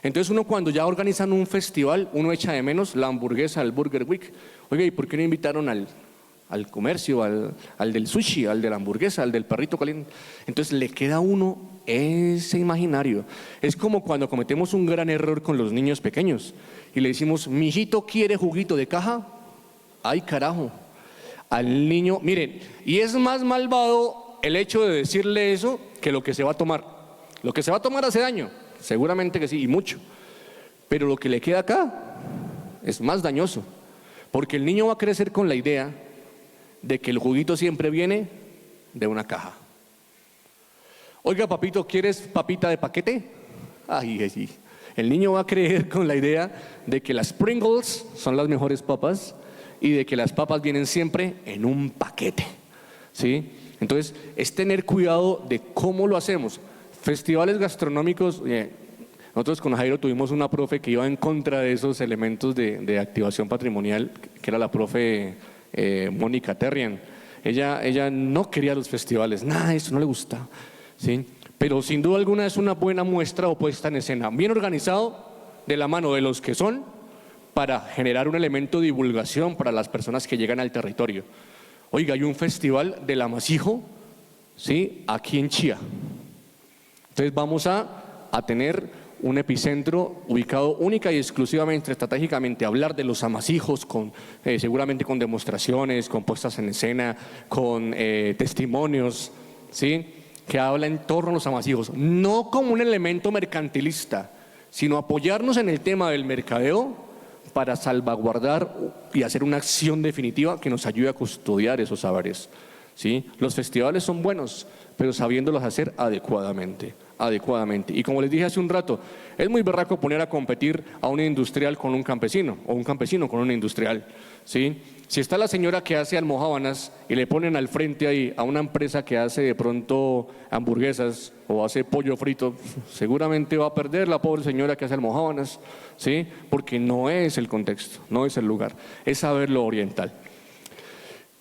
Entonces uno cuando ya organizan un festival, uno echa de menos la hamburguesa del Burger Week. Oiga, ¿y por qué no invitaron al comercio, al del sushi, al de la hamburguesa, al del perrito caliente? Entonces le queda a uno ese imaginario. Es como cuando cometemos un gran error con los niños pequeños y le decimos, mijito, ¿quiere juguito de caja? Ay, carajo. Al niño, miren, y es más malvado el hecho de decirle eso que lo que se va a tomar. Lo que se va a tomar hace daño, seguramente que sí, y mucho. Pero lo que le queda acá es más dañoso, porque el niño va a crecer con la idea de que el juguito siempre viene de una caja. Oiga, papito, ¿quieres papita de paquete? Ay, sí. El niño va a creer con la idea de que las Pringles son las mejores papas y de que las papas vienen siempre en un paquete, ¿sí? Entonces, es tener cuidado de cómo lo hacemos. Festivales gastronómicos, nosotros con Jairo tuvimos una profe que iba en contra de esos elementos de activación patrimonial, que era la profe Mónica Terrian. Ella no quería los festivales, nada, eso no le gustaba, ¿sí? Pero sin duda alguna es una buena muestra o puesta en escena, bien organizado, de la mano de los que son, para generar un elemento de divulgación para las personas que llegan al territorio. Oiga, hay un festival del amasijo, ¿sí?, aquí en Chía. Entonces vamos a tener un epicentro ubicado única y exclusivamente, estratégicamente, hablar de los amasijos, seguramente con demostraciones, con puestas en escena, con testimonios, ¿sí?, que habla en torno a los amasijos, no como un elemento mercantilista, sino apoyarnos en el tema del mercadeo para salvaguardar y hacer una acción definitiva que nos ayude a custodiar esos saberes, ¿sí? Los festivales son buenos, pero sabiéndolos hacer adecuadamente. Y como les dije hace un rato, es muy berraco poner a competir a un industrial con un campesino, o un campesino con un industrial, ¿sí? Si está la señora que hace almojábanas y le ponen al frente ahí a una empresa que hace de pronto hamburguesas o hace pollo frito, seguramente va a perder la pobre señora que hace almojábanas, ¿sí? Porque no es el contexto, no es el lugar, es saber lo oriental.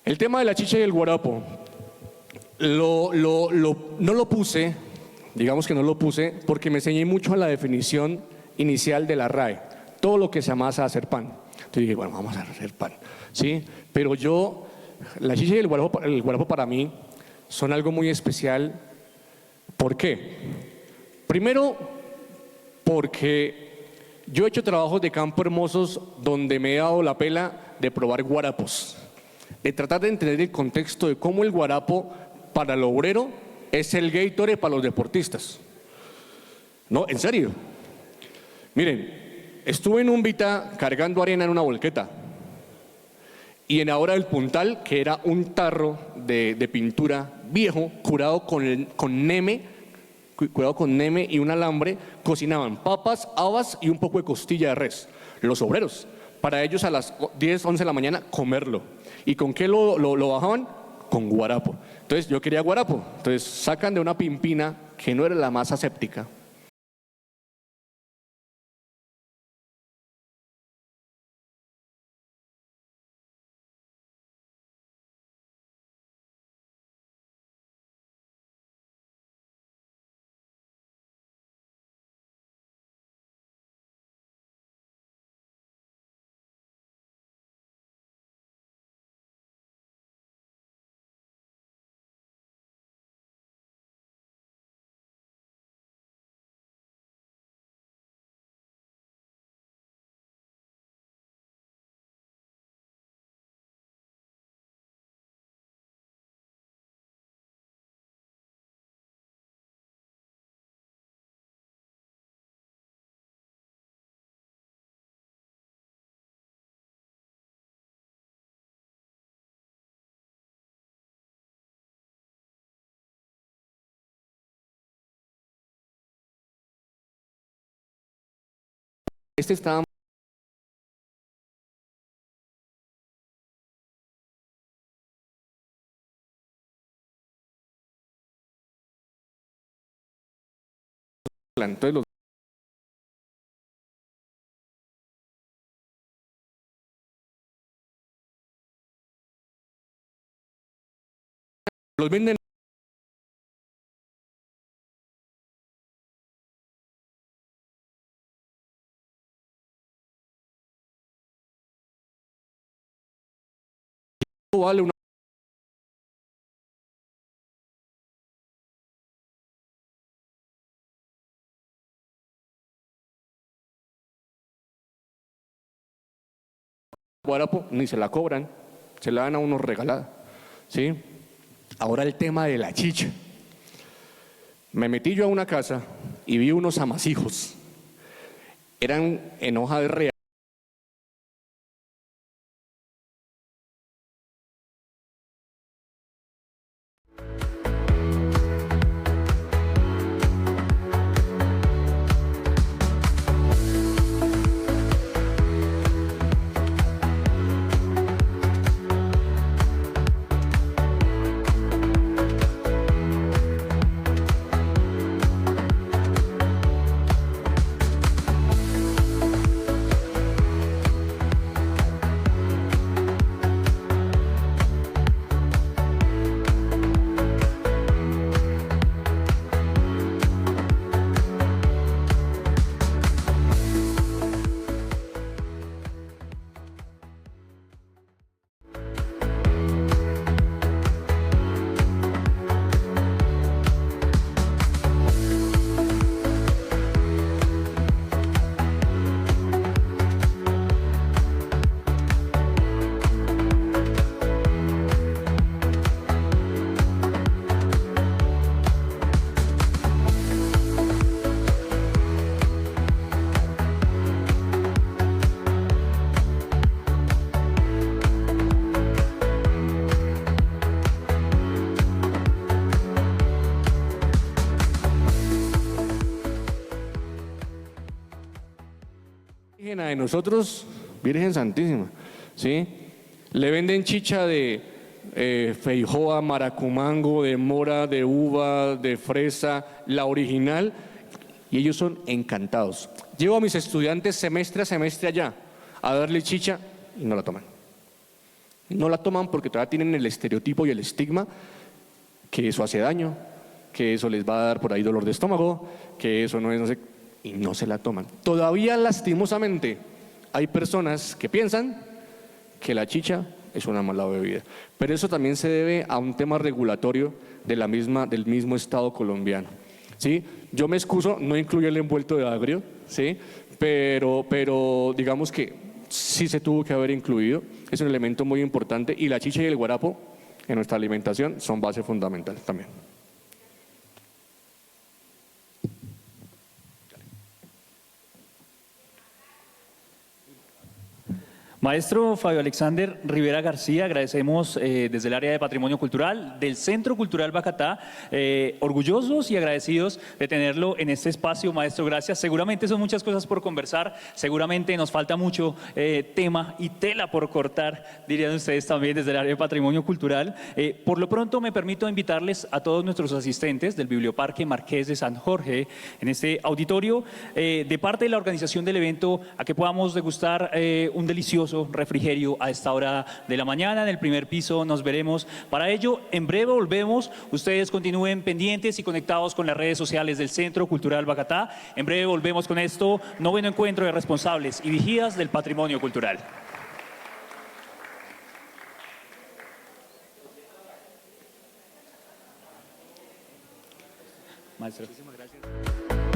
El tema de la chicha y el guarapo, no lo puse, digamos que no lo puse, porque me ceñí mucho a la definición inicial de la RAE, todo lo que se amasa a hacer pan. Entonces dije, bueno, vamos a hacer pan, ¿sí? Pero la chicha y el guarapo para mí son algo muy especial. ¿Por qué? Primero, porque yo he hecho trabajos de campo hermosos donde me he dado la pela de probar guarapos, de tratar de entender el contexto de cómo el guarapo para el obrero es el Gatorade para los deportistas. No, en serio. Miren, estuve en un Vita cargando arena en una volqueta y en Ahora del Puntal, que era un tarro de pintura viejo, curado con neme, curado con neme y un alambre, cocinaban papas, habas y un poco de costilla de res. Los obreros, para ellos a las 10, 11 de la mañana comerlo. ¿Y con qué lo bajaban? Con guarapo. Entonces yo quería guarapo. Entonces sacan de una pimpina que no era la más aséptica. Este estaba entonces los venden vale una guarapo, ni se la cobran, se la dan a uno regalada, ¿sí? Ahora el tema de la chicha. Me metí yo a una casa y vi unos amasijos. Eran en hoja de real. De nosotros, Virgen Santísima, ¿sí? Le venden chicha de feijoa, maracumango, de mora, de uva, de fresa, la original, y ellos son encantados. Llevo a mis estudiantes semestre a semestre allá a darle chicha y no la toman. No la toman porque todavía tienen el estereotipo y el estigma que eso hace daño, que eso les va a dar por ahí dolor de estómago, que eso no es, no sé, y no se la toman. Todavía lastimosamente hay personas que piensan que la chicha es una mala bebida, pero eso también se debe a un tema regulatorio de del mismo Estado colombiano, ¿sí? Yo me excuso, no incluye el envuelto de agrio, ¿sí? Pero digamos que sí se tuvo que haber incluido, es un elemento muy importante, y la chicha y el guarapo en nuestra alimentación son base fundamental también. Maestro Fabio Alexander Rivera García, agradecemos desde el área de Patrimonio Cultural del Centro Cultural Bacatá, orgullosos y agradecidos de tenerlo en este espacio. Maestro, gracias. Seguramente son muchas cosas por conversar, seguramente nos falta mucho tema y tela por cortar, dirían ustedes también desde el área de Patrimonio Cultural. Por lo pronto me permito invitarles a todos nuestros asistentes del Biblioparque Marqués de San Jorge en este auditorio, de parte de la organización del evento, a que podamos degustar un delicioso refrigerio a esta hora de la mañana. En el primer piso nos veremos. Para ello, en breve volvemos. Ustedes continúen pendientes y conectados con las redes sociales del Centro Cultural Bacatá. En breve volvemos con esto, noveno encuentro de responsables y vigías del patrimonio cultural. Maestro. Muchísimas gracias.